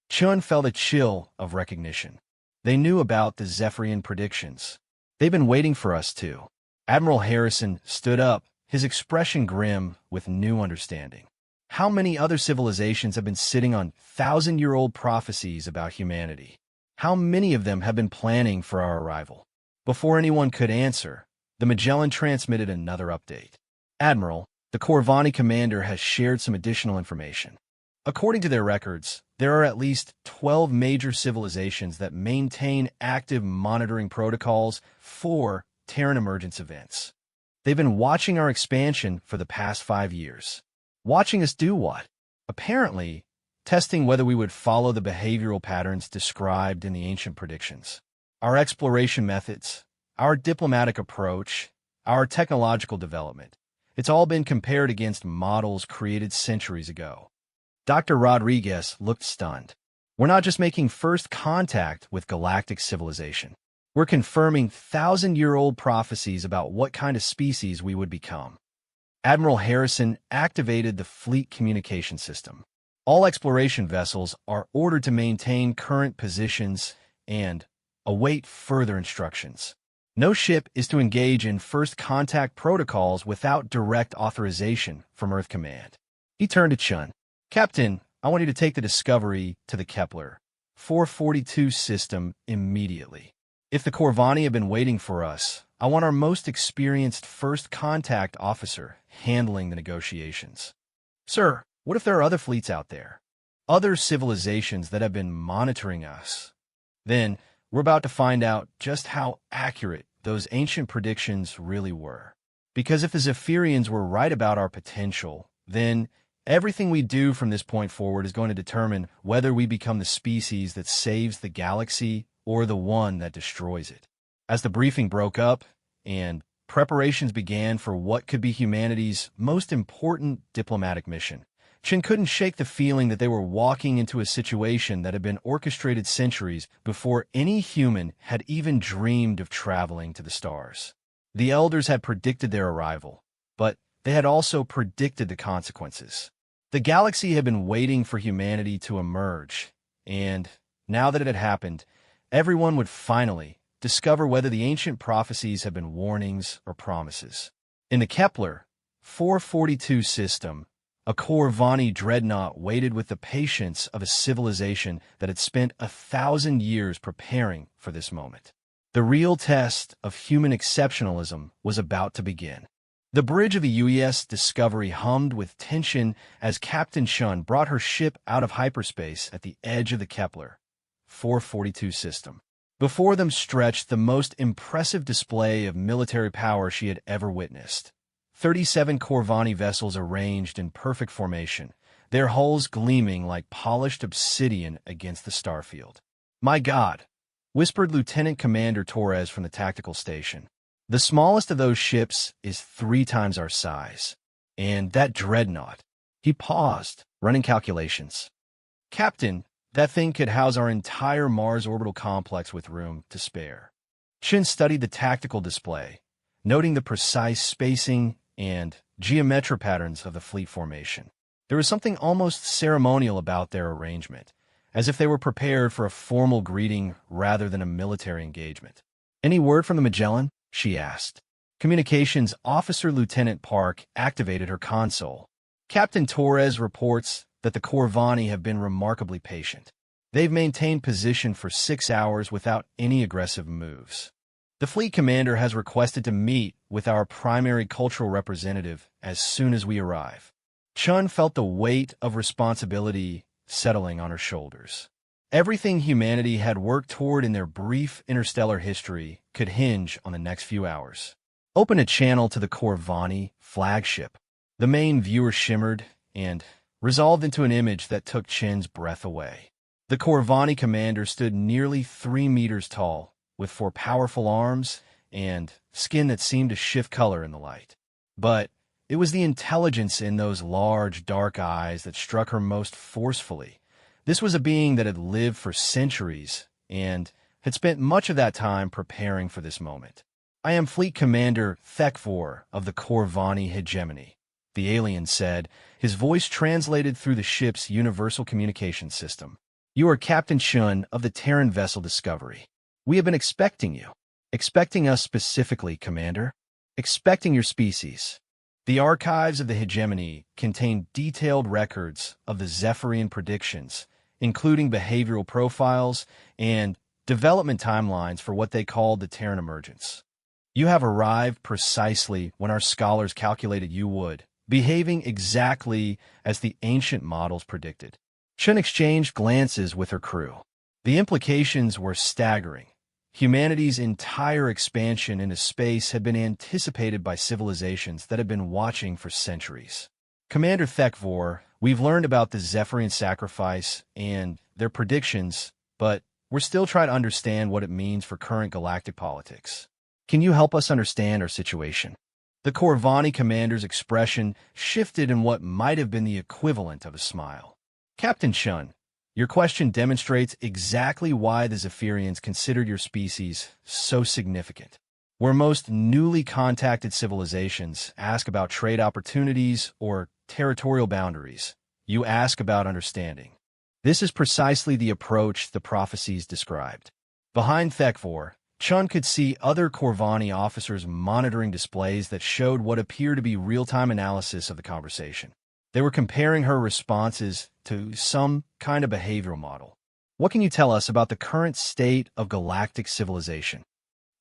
Chun felt a chill of recognition. They knew about the Zephyrian predictions. They've been waiting for us to. Admiral Harrison stood up, his expression grim with new understanding. How many other civilizations have been sitting on thousand-year-old prophecies about humanity? How many of them have been planning for our arrival? Before anyone could answer, the Magellan transmitted another update. Admiral, the Corvani commander has shared some additional information. According to their records, there are at least 12 major civilizations that maintain active monitoring protocols for Terran emergence events. They've been watching our expansion for the past 5 years. Watching us do what? Apparently, testing whether we would follow the behavioral patterns described in the ancient predictions. Our exploration methods, our diplomatic approach, our technological development, it's all been compared against models created centuries ago. Dr. Rodriguez looked stunned. We're not just making first contact with galactic civilization. We're confirming thousand-year-old prophecies about what kind of species we would become. Admiral Harrison activated the fleet communication system. All exploration vessels are ordered to maintain current positions and await further instructions. No ship is to engage in first contact protocols without direct authorization from Earth Command. He turned to Chun. Captain, I want you to take the Discovery to the Kepler 442 system immediately. If the Corvani have been waiting for us, I want our most experienced first contact officer handling the negotiations. Sir, what if there are other fleets out there? Other civilizations that have been monitoring us? Then, we're about to find out just how accurate those ancient predictions really were. Because if the Zephyrians were right about our potential, then everything we do from this point forward is going to determine whether we become the species that saves the galaxy or the one that destroys it. As the briefing broke up and preparations began for what could be humanity's most important diplomatic mission, Chen couldn't shake the feeling that they were walking into a situation that had been orchestrated centuries before any human had even dreamed of traveling to the stars. The elders had predicted their arrival, but they had also predicted the consequences. The galaxy had been waiting for humanity to emerge, and now that it had happened, everyone would finally discover whether the ancient prophecies had been warnings or promises. In the Kepler 442 system, a Corvani dreadnought waited with the patience of a civilization that had spent 1,000 years preparing for this moment. The real test of human exceptionalism was about to begin. The bridge of the UES Discovery hummed with tension as Captain Shun brought her ship out of hyperspace at the edge of the Kepler 442 system. Before them stretched the most impressive display of military power she had ever witnessed. 37 Corvani vessels arranged in perfect formation, their hulls gleaming like polished obsidian against the starfield. "My God," whispered Lieutenant Commander Torres from the tactical station. "The smallest of those ships is 3 times our size. And that dreadnought." He paused, running calculations. "Captain, that thing could house our entire Mars orbital complex with room to spare." Chin studied the tactical display, noting the precise spacing and geometric patterns of the fleet formation. There was something almost ceremonial about their arrangement, as if they were prepared for a formal greeting rather than a military engagement. "Any word from the Magellan?" she asked. Communications Officer Lieutenant Park activated her console. "Captain Torres reports that the Corvani have been remarkably patient. They've maintained position for 6 hours without any aggressive moves. The fleet commander has requested to meet with our primary cultural representative as soon as we arrive." Chun felt the weight of responsibility settling on her shoulders. Everything humanity had worked toward in their brief interstellar history could hinge on the next few hours. "Open a channel to the Corvani flagship." The main viewer shimmered and resolved into an image that took Chin's breath away. The Corvani commander stood nearly 3 meters tall, with 4 powerful arms and skin that seemed to shift color in the light. But it was the intelligence in those large, dark eyes that struck her most forcefully. This was a being that had lived for centuries and had spent much of that time preparing for this moment. "I am Fleet Commander Thekvor of the Corvani Hegemony," the alien said, his voice translated through the ship's universal communication system. "You are Captain Shun of the Terran vessel Discovery. We have been expecting you." "Expecting us specifically, Commander?" "Expecting your species." The archives of the Hegemony contain detailed records of the Zephyrian predictions, including behavioral profiles and development timelines for what they called the Terran emergence. You have arrived precisely when our scholars calculated you would, behaving exactly as the ancient models predicted. Chen exchanged glances with her crew. The implications were staggering. Humanity's entire expansion into space had been anticipated by civilizations that had been watching for centuries. Commander Thekvor, we've learned about the Zephyrian sacrifice and their predictions, but we're still trying to understand what it means for current galactic politics. Can you help us understand our situation? The Corvani commander's expression shifted in what might have been the equivalent of a smile. Captain Chun, your question demonstrates exactly why the Zephyrians considered your species so significant. Where most newly contacted civilizations ask about trade opportunities or territorial boundaries, you ask about understanding. This is precisely the approach the prophecies described. Behind Thekvor, Chun could see other Corvani officers monitoring displays that showed what appeared to be real-time analysis of the conversation. They were comparing her responses to some kind of behavioral model. What can you tell us about the current state of galactic civilization?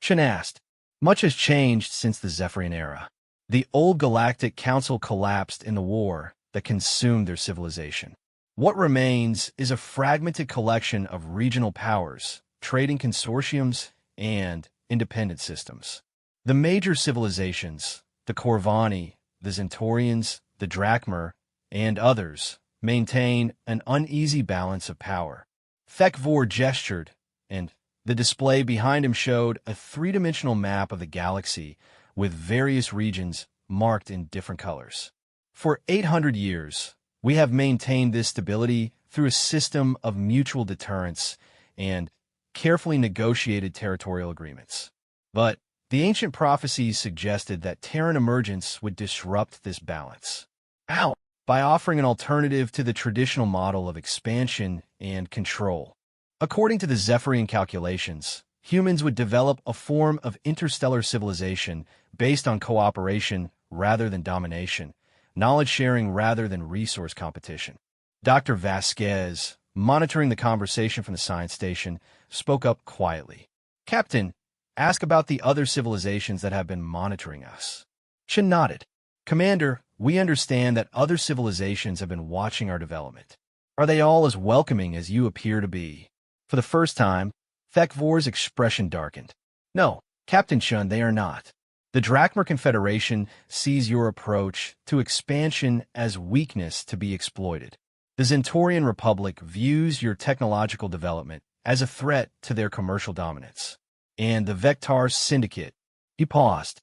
Chun asked. Much has changed since the Zephyrian era. The old Galactic Council collapsed in the war that consumed their civilization. What remains is a fragmented collection of regional powers, trading consortiums, and independent systems. The major civilizations, the Corvani, the Zentaurians, the Drachmer, and others, maintain an uneasy balance of power. Thekvor gestured, and the display behind him showed a three-dimensional map of the galaxy with various regions marked in different colors. For 800 years, we have maintained this stability through a system of mutual deterrence and carefully negotiated territorial agreements. But the ancient prophecies suggested that Terran emergence would disrupt this balance. How? By offering an alternative to the traditional model of expansion and control. According to the Zephyrian calculations, humans would develop a form of interstellar civilization based on cooperation rather than domination, knowledge sharing rather than resource competition. Dr. Vasquez, monitoring the conversation from the science station, spoke up quietly. Captain, ask about the other civilizations that have been monitoring us. Chen nodded. Commander, we understand that other civilizations have been watching our development. Are they all as welcoming as you appear to be? For the first time, Thekvor's expression darkened. No, Captain Chun, they are not. The Drachmer Confederation sees your approach to expansion as weakness to be exploited. The Zentaurian Republic views your technological development as a threat to their commercial dominance. And the Vectar Syndicate. He paused.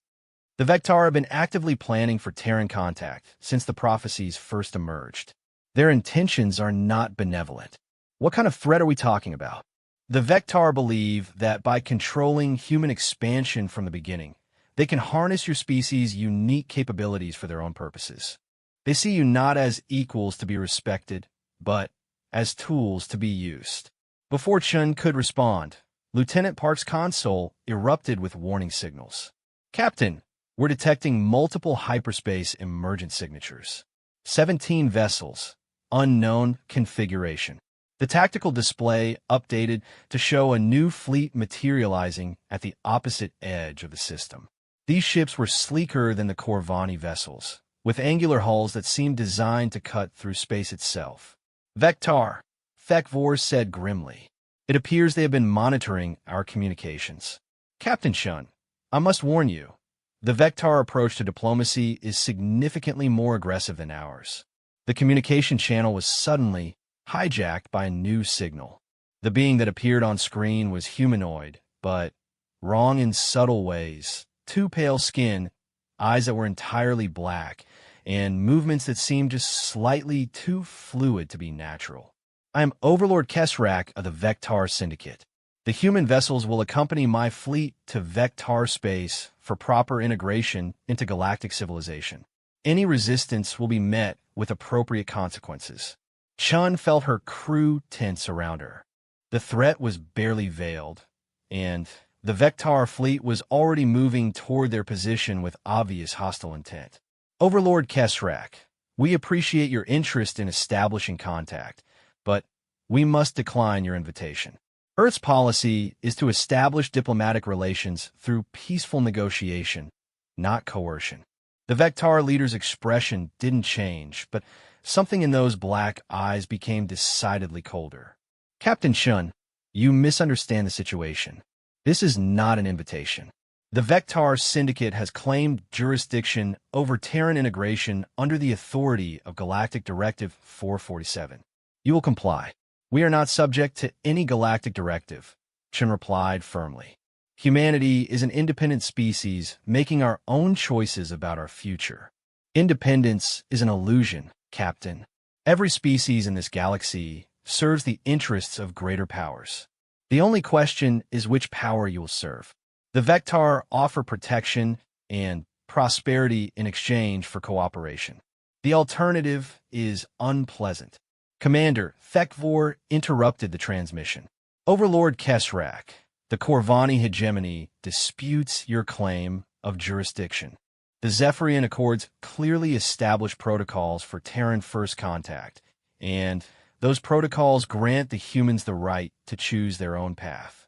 The Vectar have been actively planning for Terran contact since the prophecies first emerged. Their intentions are not benevolent. What kind of threat are we talking about? The Vectar believe that by controlling human expansion from the beginning, they can harness your species' unique capabilities for their own purposes. They see you not as equals to be respected, but as tools to be used. Before Chun could respond, Lieutenant Park's console erupted with warning signals. Captain, we're detecting multiple hyperspace emergent signatures. 17 vessels, unknown configuration. The tactical display updated to show a new fleet materializing at the opposite edge of the system. These ships were sleeker than the Corvani vessels, with angular hulls that seemed designed to cut through space itself. Vectar, Thekvor said grimly. It appears they have been monitoring our communications. Captain Chun, I must warn you, the Vectar approach to diplomacy is significantly more aggressive than ours. The communication channel was suddenly hijacked by a new signal. The being that appeared on screen was humanoid, but wrong in subtle ways. Too pale skin, eyes that were entirely black, and movements that seemed just slightly too fluid to be natural. I am Overlord Kesrak of the Vectar Syndicate. The human vessels will accompany my fleet to Vectar space for proper integration into galactic civilization. Any resistance will be met with appropriate consequences. Chun felt her crew tense around her. The threat was barely veiled, and the Vectar fleet was already moving toward their position with obvious hostile intent. Overlord Kesrak, we appreciate your interest in establishing contact, but we must decline your invitation. Earth's policy is to establish diplomatic relations through peaceful negotiation, not coercion. The Vectar leader's expression didn't change, but something in those black eyes became decidedly colder. Captain Chun, you misunderstand the situation. This is not an invitation. The Vectar Syndicate has claimed jurisdiction over Terran integration under the authority of Galactic Directive 447. You will comply. We are not subject to any galactic directive, Chun replied firmly. Humanity is an independent species making our own choices about our future. Independence is an illusion, Captain. Every species in this galaxy serves the interests of greater powers. The only question is which power you will serve. The Vectar offer protection and prosperity in exchange for cooperation. The alternative is unpleasant. Commander Thekvor interrupted the transmission. Overlord Kesrak, the Corvani hegemony disputes your claim of jurisdiction. The Zephyrian Accords clearly establish protocols for Terran first contact, and those protocols grant the humans the right to choose their own path.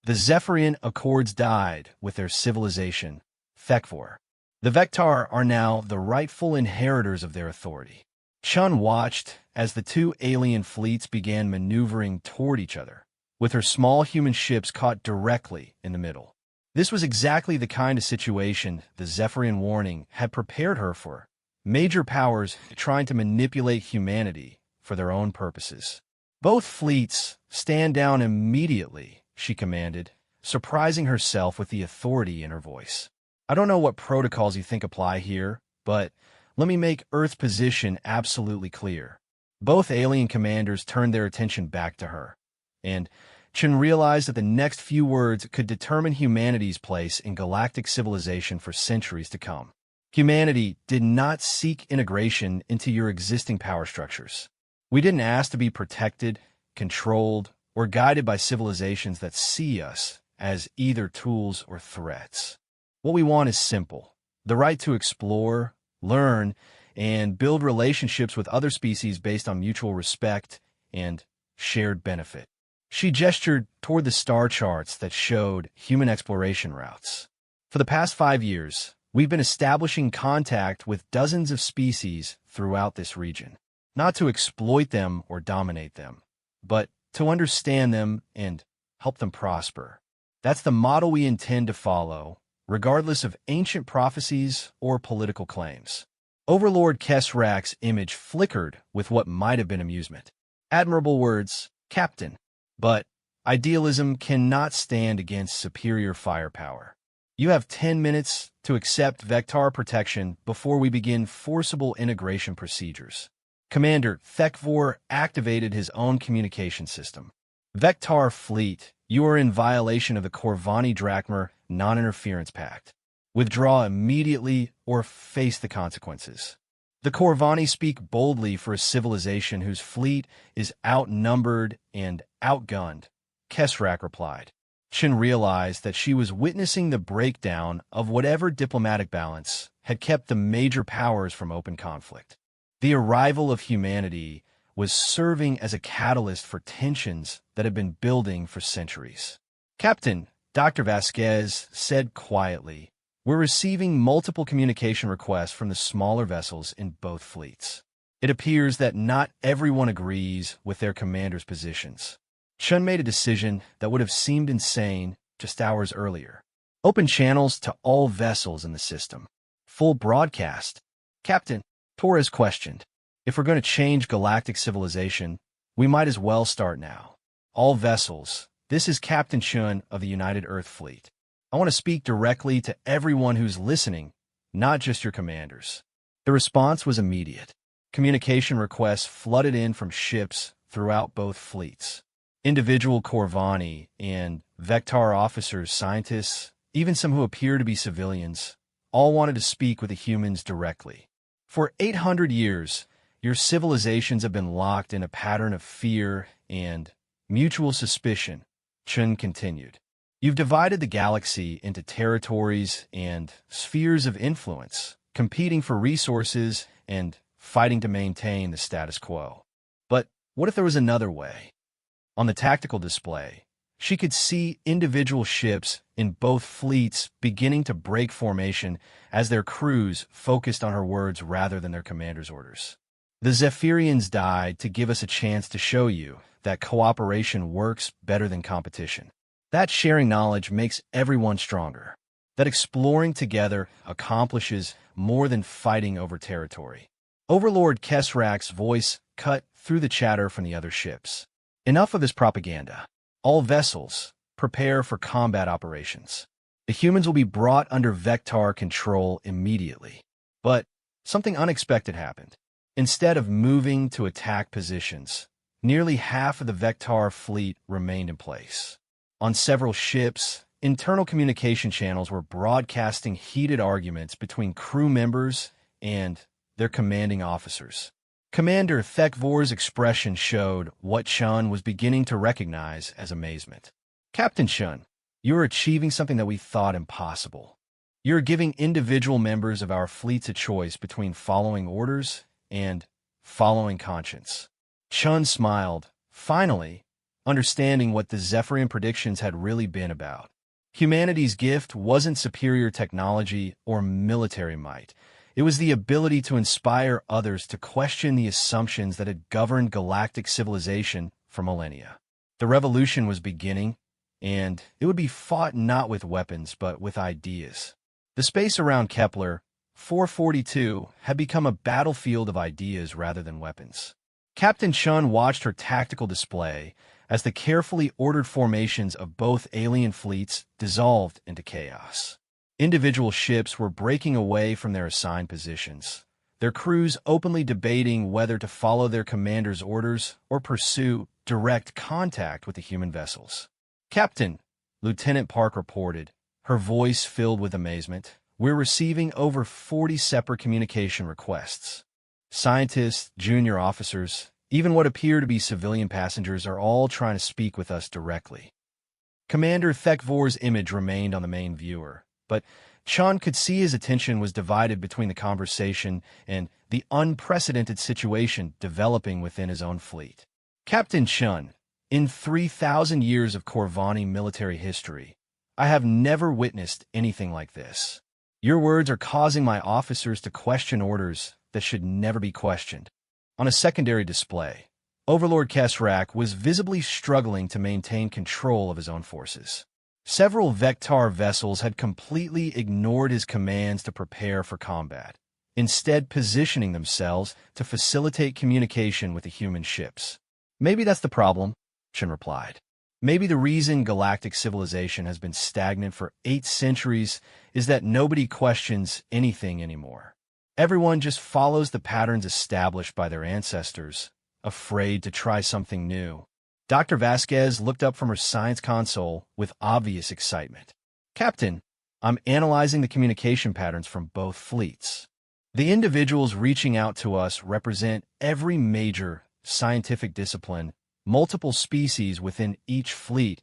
The Zephyrian Accords died with their civilization, Thekvor. The Vectar are now the rightful inheritors of their authority. Chun watched as the two alien fleets began maneuvering toward each other, with her small human ships caught directly in the middle. This was exactly the kind of situation the Zephyrian warning had prepared her for. Major powers trying to manipulate humanity for their own purposes. Both fleets stand down immediately, she commanded, surprising herself with the authority in her voice. I don't know what protocols you think apply here, but let me make Earth's position absolutely clear. Both alien commanders turned their attention back to her, and Chun realized that the next few words could determine humanity's place in galactic civilization for centuries to come. Humanity did not seek integration into your existing power structures. We didn't ask to be protected, controlled, or guided by civilizations that see us as either tools or threats. What we want is simple: the right to explore, learn, and build relationships with other species based on mutual respect and shared benefit. She gestured toward the star charts that showed human exploration routes. For the past 5 years, we've been establishing contact with dozens of species throughout this region, not to exploit them or dominate them, but to understand them and help them prosper. That's the model we intend to follow, regardless of ancient prophecies or political claims. Overlord Kesrak's image flickered with what might have been amusement. Admirable words, Captain. But idealism cannot stand against superior firepower. You have 10 minutes to accept Vectar protection before we begin forcible integration procedures. Commander Thekvor activated his own communication system. Vectar Fleet, you are in violation of the Corvani Drachmer Non-Interference Pact. Withdraw immediately or face the consequences. The Corvani speak boldly for a civilization whose fleet is outnumbered and outgunned, Kesrak replied. Chun realized that she was witnessing the breakdown of whatever diplomatic balance had kept the major powers from open conflict. The arrival of humanity was serving as a catalyst for tensions that had been building for centuries. Captain, Dr. Vasquez said quietly, we're receiving multiple communication requests from the smaller vessels in both fleets. It appears that not everyone agrees with their commander's positions. Chun made a decision that would have seemed insane just hours earlier. Open channels to all vessels in the system. Full broadcast. Captain, Torres questioned, if we're going to change galactic civilization, we might as well start now. All vessels, this is Captain Chun of the United Earth Fleet. I want to speak directly to everyone who's listening, not just your commanders. The response was immediate. Communication requests flooded in from ships throughout both fleets. Individual Corvani and Vectar officers, scientists, even some who appear to be civilians, all wanted to speak with the humans directly. For 800 years, your civilizations have been locked in a pattern of fear and mutual suspicion, Chun continued. You've divided the galaxy into territories and spheres of influence, competing for resources and fighting to maintain the status quo. But what if there was another way? On the tactical display, She could see individual ships in both fleets beginning to break formation as their crews focused on her words rather than their commander's orders. The Zephyrians died to give us a chance to show you that cooperation works better than competition. That sharing knowledge makes everyone stronger. That exploring together accomplishes more than fighting over territory. Overlord Kesrak's voice cut through the chatter from the other ships. Enough of this propaganda. All vessels, prepare for combat operations. The humans will be brought under Vectar control immediately. But something unexpected happened. Instead of moving to attack positions, nearly half of the Vectar fleet remained in place. On several ships, internal communication channels were broadcasting heated arguments between crew members and their commanding officers. Commander Thekvor's expression showed what Chun was beginning to recognize as amazement. Captain Chun, you are achieving something that we thought impossible. You are giving individual members of our fleets a choice between following orders and following conscience. Chun smiled, finally, understanding what the Zephyrian predictions had really been about. Humanity's gift wasn't superior technology or military might. It was the ability to inspire others to question the assumptions that had governed galactic civilization for millennia. The revolution was beginning, and it would be fought not with weapons but with ideas. The space around Kepler 442 had become a battlefield of ideas rather than weapons. Captain Chun watched her tactical display as the carefully ordered formations of both alien fleets dissolved into chaos. Individual ships were breaking away from their assigned positions, their crews openly debating whether to follow their commander's orders or pursue direct contact with the human vessels. Captain, Lieutenant Park reported, her voice filled with amazement, we're receiving over 40 separate communication requests. Scientists, junior officers, even what appear to be civilian passengers are all trying to speak with us directly. Commander Thekvor's image remained on the main viewer, but Chun could see his attention was divided between the conversation and the unprecedented situation developing within his own fleet. Captain Chun, in 3,000 years of Corvani military history, I have never witnessed anything like this. Your words are causing my officers to question orders that should never be questioned. On a secondary display, Overlord Kesrak was visibly struggling to maintain control of his own forces. Several Vectar vessels had completely ignored his commands to prepare for combat, instead positioning themselves to facilitate communication with the human ships. Maybe that's the problem, Chun replied. Maybe the reason galactic civilization has been stagnant for 8 centuries is that nobody questions anything anymore. Everyone just follows the patterns established by their ancestors, afraid to try something new. Dr. Vasquez looked up from her science console with obvious excitement. Captain, I'm analyzing the communication patterns from both fleets. The individuals reaching out to us represent every major scientific discipline, multiple species within each fleet,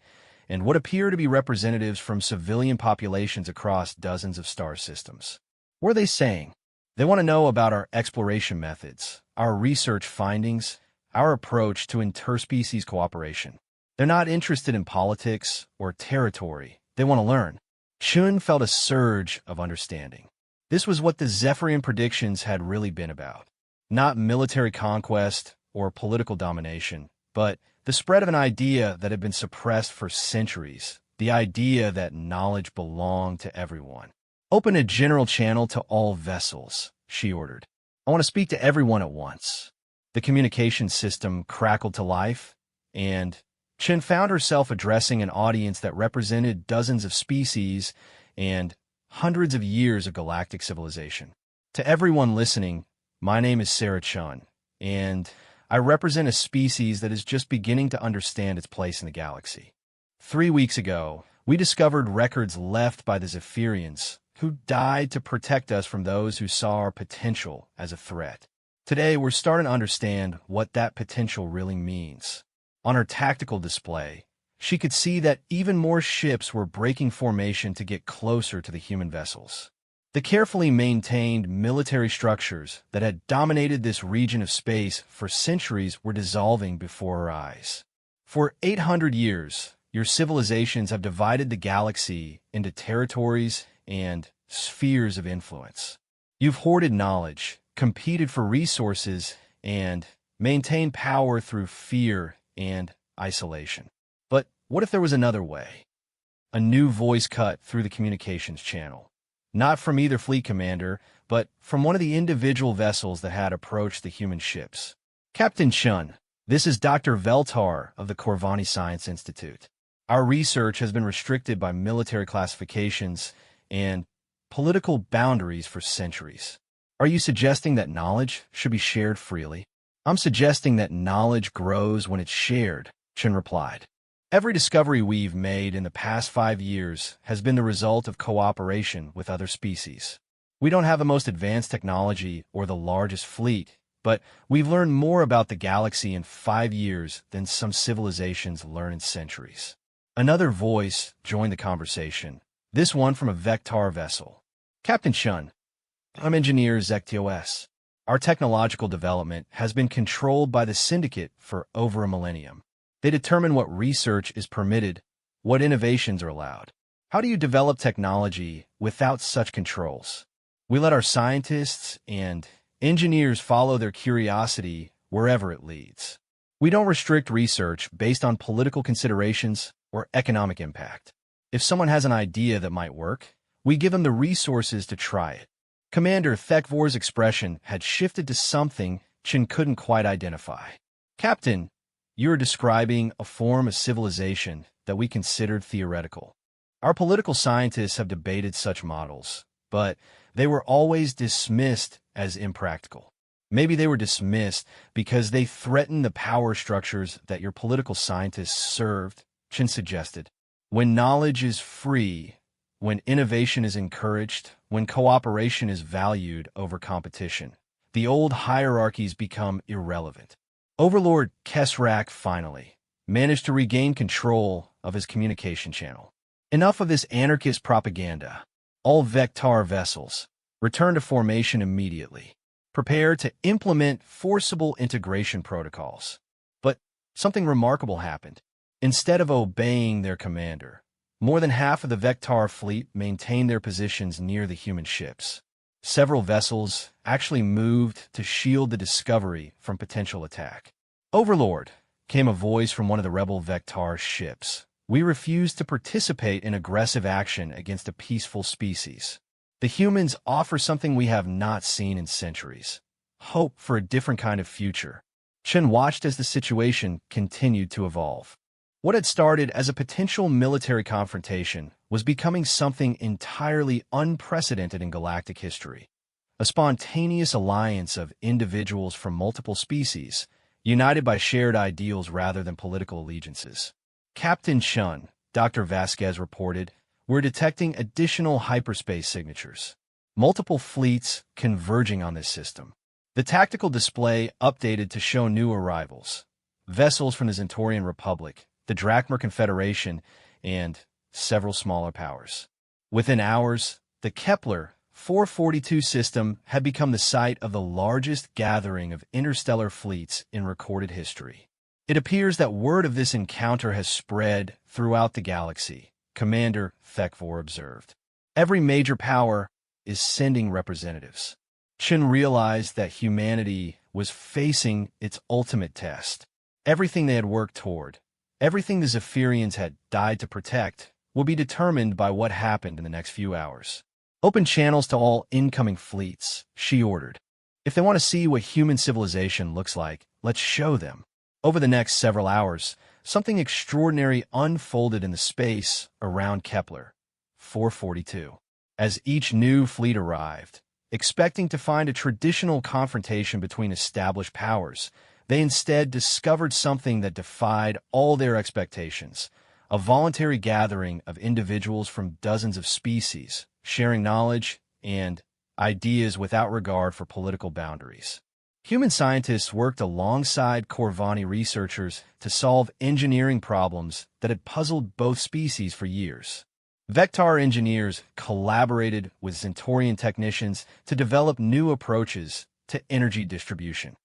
and what appear to be representatives from civilian populations across dozens of star systems. What are they saying? They want to know about our exploration methods, our research findings, our approach to interspecies cooperation. They're not interested in politics or territory. They want to learn. Chun felt a surge of understanding. This was what the Zephyrian predictions had really been about. Not military conquest or political domination, but the spread of an idea that had been suppressed for centuries, the idea that knowledge belonged to everyone. Open a general channel to all vessels, she ordered. I want to speak to everyone at once. The communication system crackled to life, and Chen found herself addressing an audience that represented dozens of species and hundreds of years of galactic civilization. To everyone listening, my name is Sarah Chun, and I represent a species that is just beginning to understand its place in the galaxy. 3 weeks ago, we discovered records left by the Zephyrians, who died to protect us from those who saw our potential as a threat. Today, we're starting to understand what that potential really means. On her tactical display, she could see that even more ships were breaking formation to get closer to the human vessels. The carefully maintained military structures that had dominated this region of space for centuries were dissolving before her eyes. For 800 years, your civilizations have divided the galaxy into territories and spheres of influence. You've hoarded knowledge, competed for resources, and maintained power through fear and isolation. But what if there was another way? A new voice cut through the communications channel. Not from either fleet commander, but from one of the individual vessels that had approached the human ships. Captain Chun, this is Dr. Veltar of the Corvani Science Institute. Our research has been restricted by military classifications and political boundaries for centuries. Are you suggesting that knowledge should be shared freely? I'm suggesting that knowledge grows when it's shared, Chun replied. Every discovery we've made in the past 5 years has been the result of cooperation with other species. We don't have the most advanced technology or the largest fleet, but we've learned more about the galaxy in 5 years than some civilizations learn in centuries. Another voice joined the conversation, this one from a Vectar vessel. Captain Chun, I'm Engineer Zektios. Our technological development has been controlled by the Syndicate for over a millennium. They determine what research is permitted, what innovations are allowed. How do you develop technology without such controls? We let our scientists and engineers follow their curiosity wherever it leads. We don't restrict research based on political considerations or economic impact. If someone has an idea that might work, we give them the resources to try it. Commander Thekvor's expression had shifted to something Chin couldn't quite identify. Captain, you're describing a form of civilization that we considered theoretical. Our political scientists have debated such models, but they were always dismissed as impractical. Maybe they were dismissed because they threatened the power structures that your political scientists served, Chin suggested. When knowledge is free, when innovation is encouraged, when cooperation is valued over competition, the old hierarchies become irrelevant. Overlord Kesrak finally managed to regain control of his communication channel. Enough of this anarchist propaganda. All Vectar vessels, return to formation immediately. Prepare to implement forcible integration protocols. But something remarkable happened. Instead of obeying their commander, more than half of the Vectar fleet maintained their positions near the human ships. Several vessels actually moved to shield the Discovery from potential attack. Overlord, came a voice from one of the rebel Vectar ships. We refuse to participate in aggressive action against a peaceful species. The humans offer something we have not seen in centuries. Hope for a different kind of future. Chen watched as the situation continued to evolve. What had started as a potential military confrontation was becoming something entirely unprecedented in galactic history. A spontaneous alliance of individuals from multiple species, united by shared ideals rather than political allegiances. Captain Chun, Dr. Vasquez reported, we're detecting additional hyperspace signatures. Multiple fleets converging on this system. The tactical display updated to show new arrivals. Vessels from the Zentorian Republic, the Drakmar Confederation, and several smaller powers. Within hours, the Kepler 442 system had become the site of the largest gathering of interstellar fleets in recorded history. It appears that word of this encounter has spread throughout the galaxy, Commander Thekvor observed. Every major power is sending representatives. Chin realized that humanity was facing its ultimate test. Everything they had worked toward, everything the Zephyrians had died to protect, will be determined by what happened in the next few hours. Open channels to all incoming fleets, she ordered. If they want to see what human civilization looks like, let's show them. Over the next several hours, something extraordinary unfolded in the space around Kepler 442. As each new fleet arrived, expecting to find a traditional confrontation between established powers, they instead discovered something that defied all their expectations, a voluntary gathering of individuals from dozens of species, sharing knowledge and ideas without regard for political boundaries. Human scientists worked alongside Corvani researchers to solve engineering problems that had puzzled both species for years. Vectar engineers collaborated with Zentorian technicians to develop new approaches to energy distribution.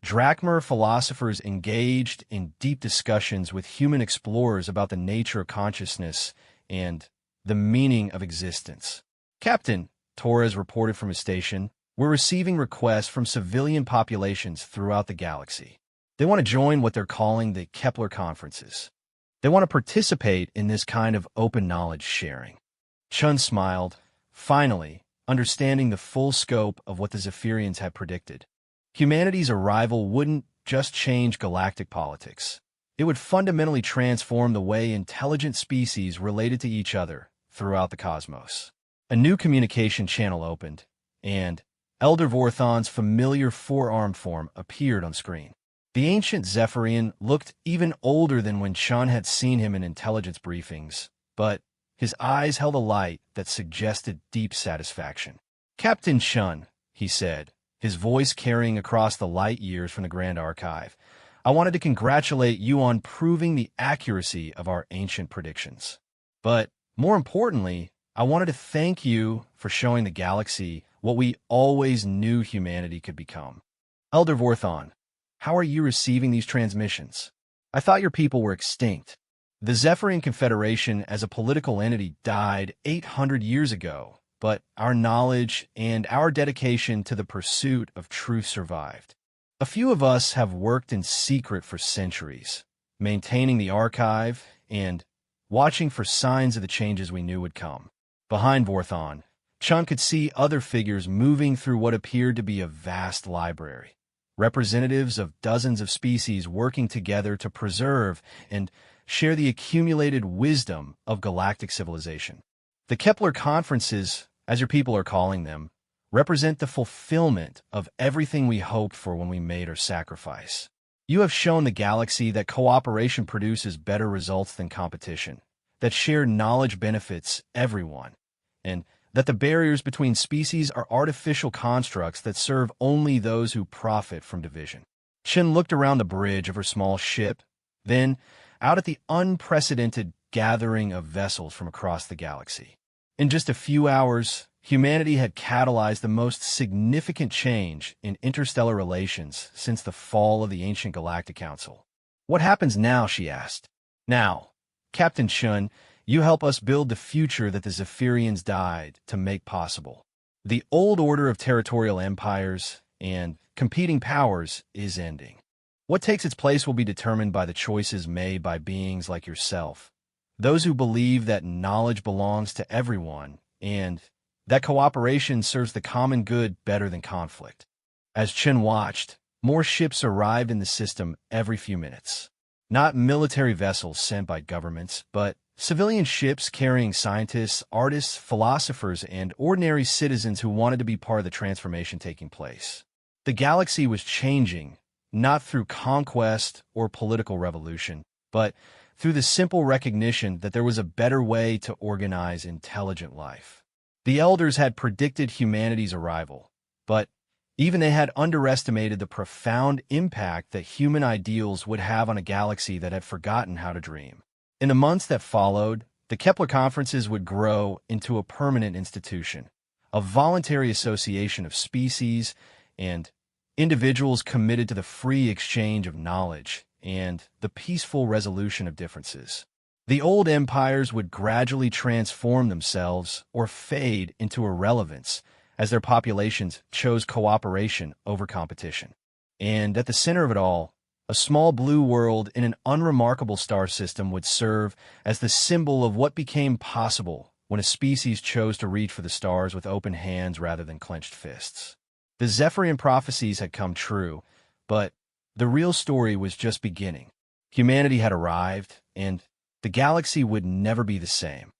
Drachmer philosophers engaged in deep discussions with human explorers about the nature of consciousness and the meaning of existence. Captain, Torres reported from his station, we're receiving requests from civilian populations throughout the galaxy. They want to join what they're calling the Kepler conferences. They want to participate in this kind of open knowledge sharing. Chun smiled, finally, understanding the full scope of what the Zephyrians had predicted. Humanity's arrival wouldn't just change galactic politics. It would fundamentally transform the way intelligent species related to each other throughout the cosmos. A new communication channel opened, and Elder Vorthon's familiar four-armed form appeared on screen. The ancient Zephyrian looked even older than when Chun had seen him in intelligence briefings, but his eyes held a light that suggested deep satisfaction. Captain Chun, he said, his voice carrying across the light years from the Grand Archive, I wanted to congratulate you on proving the accuracy of our ancient predictions. But more importantly, I wanted to thank you for showing the galaxy what we always knew humanity could become. Elder Vorthon, how are you receiving these transmissions? I thought your people were extinct. The Zephyrian Confederation as a political entity died 800 years ago, but our knowledge and our dedication to the pursuit of truth survived. A few of us have worked in secret for centuries, maintaining the archive and watching for signs of the changes we knew would come. Behind Vorthon, Chun could see other figures moving through what appeared to be a vast library, representatives of dozens of species working together to preserve and share the accumulated wisdom of galactic civilization. The Kepler conferences, as your people are calling them, represent the fulfillment of everything we hoped for when we made our sacrifice. You have shown the galaxy that cooperation produces better results than competition, that shared knowledge benefits everyone, and that the barriers between species are artificial constructs that serve only those who profit from division. Shin looked around the bridge of her small ship, then out at the unprecedented gathering of vessels from across the galaxy. In just a few hours, humanity had catalyzed the most significant change in interstellar relations since the fall of the ancient Galactic Council. What happens now, she asked. Now, Captain Chun, you help us build the future that the Zephyrians died to make possible. The old order of territorial empires and competing powers is ending. What takes its place will be determined by the choices made by beings like yourself, those who believe that knowledge belongs to everyone and that cooperation serves the common good better than conflict. As Chen watched, more ships arrived in the system every few minutes. Not military vessels sent by governments, but civilian ships carrying scientists, artists, philosophers, and ordinary citizens who wanted to be part of the transformation taking place. The galaxy was changing, not through conquest or political revolution, but through the simple recognition that there was a better way to organize intelligent life. The elders had predicted humanity's arrival, but even they had underestimated the profound impact that human ideals would have on a galaxy that had forgotten how to dream. In the months that followed, the Kepler conferences would grow into a permanent institution, a voluntary association of species and individuals committed to the free exchange of knowledge and the peaceful resolution of differences. The old empires would gradually transform themselves or fade into irrelevance as their populations chose cooperation over competition. And at the center of it all, a small blue world in an unremarkable star system would serve as the symbol of what became possible when a species chose to reach for the stars with open hands rather than clenched fists. The Zephyrian prophecies had come true, but the real story was just beginning. Humanity had arrived, and the galaxy would never be the same.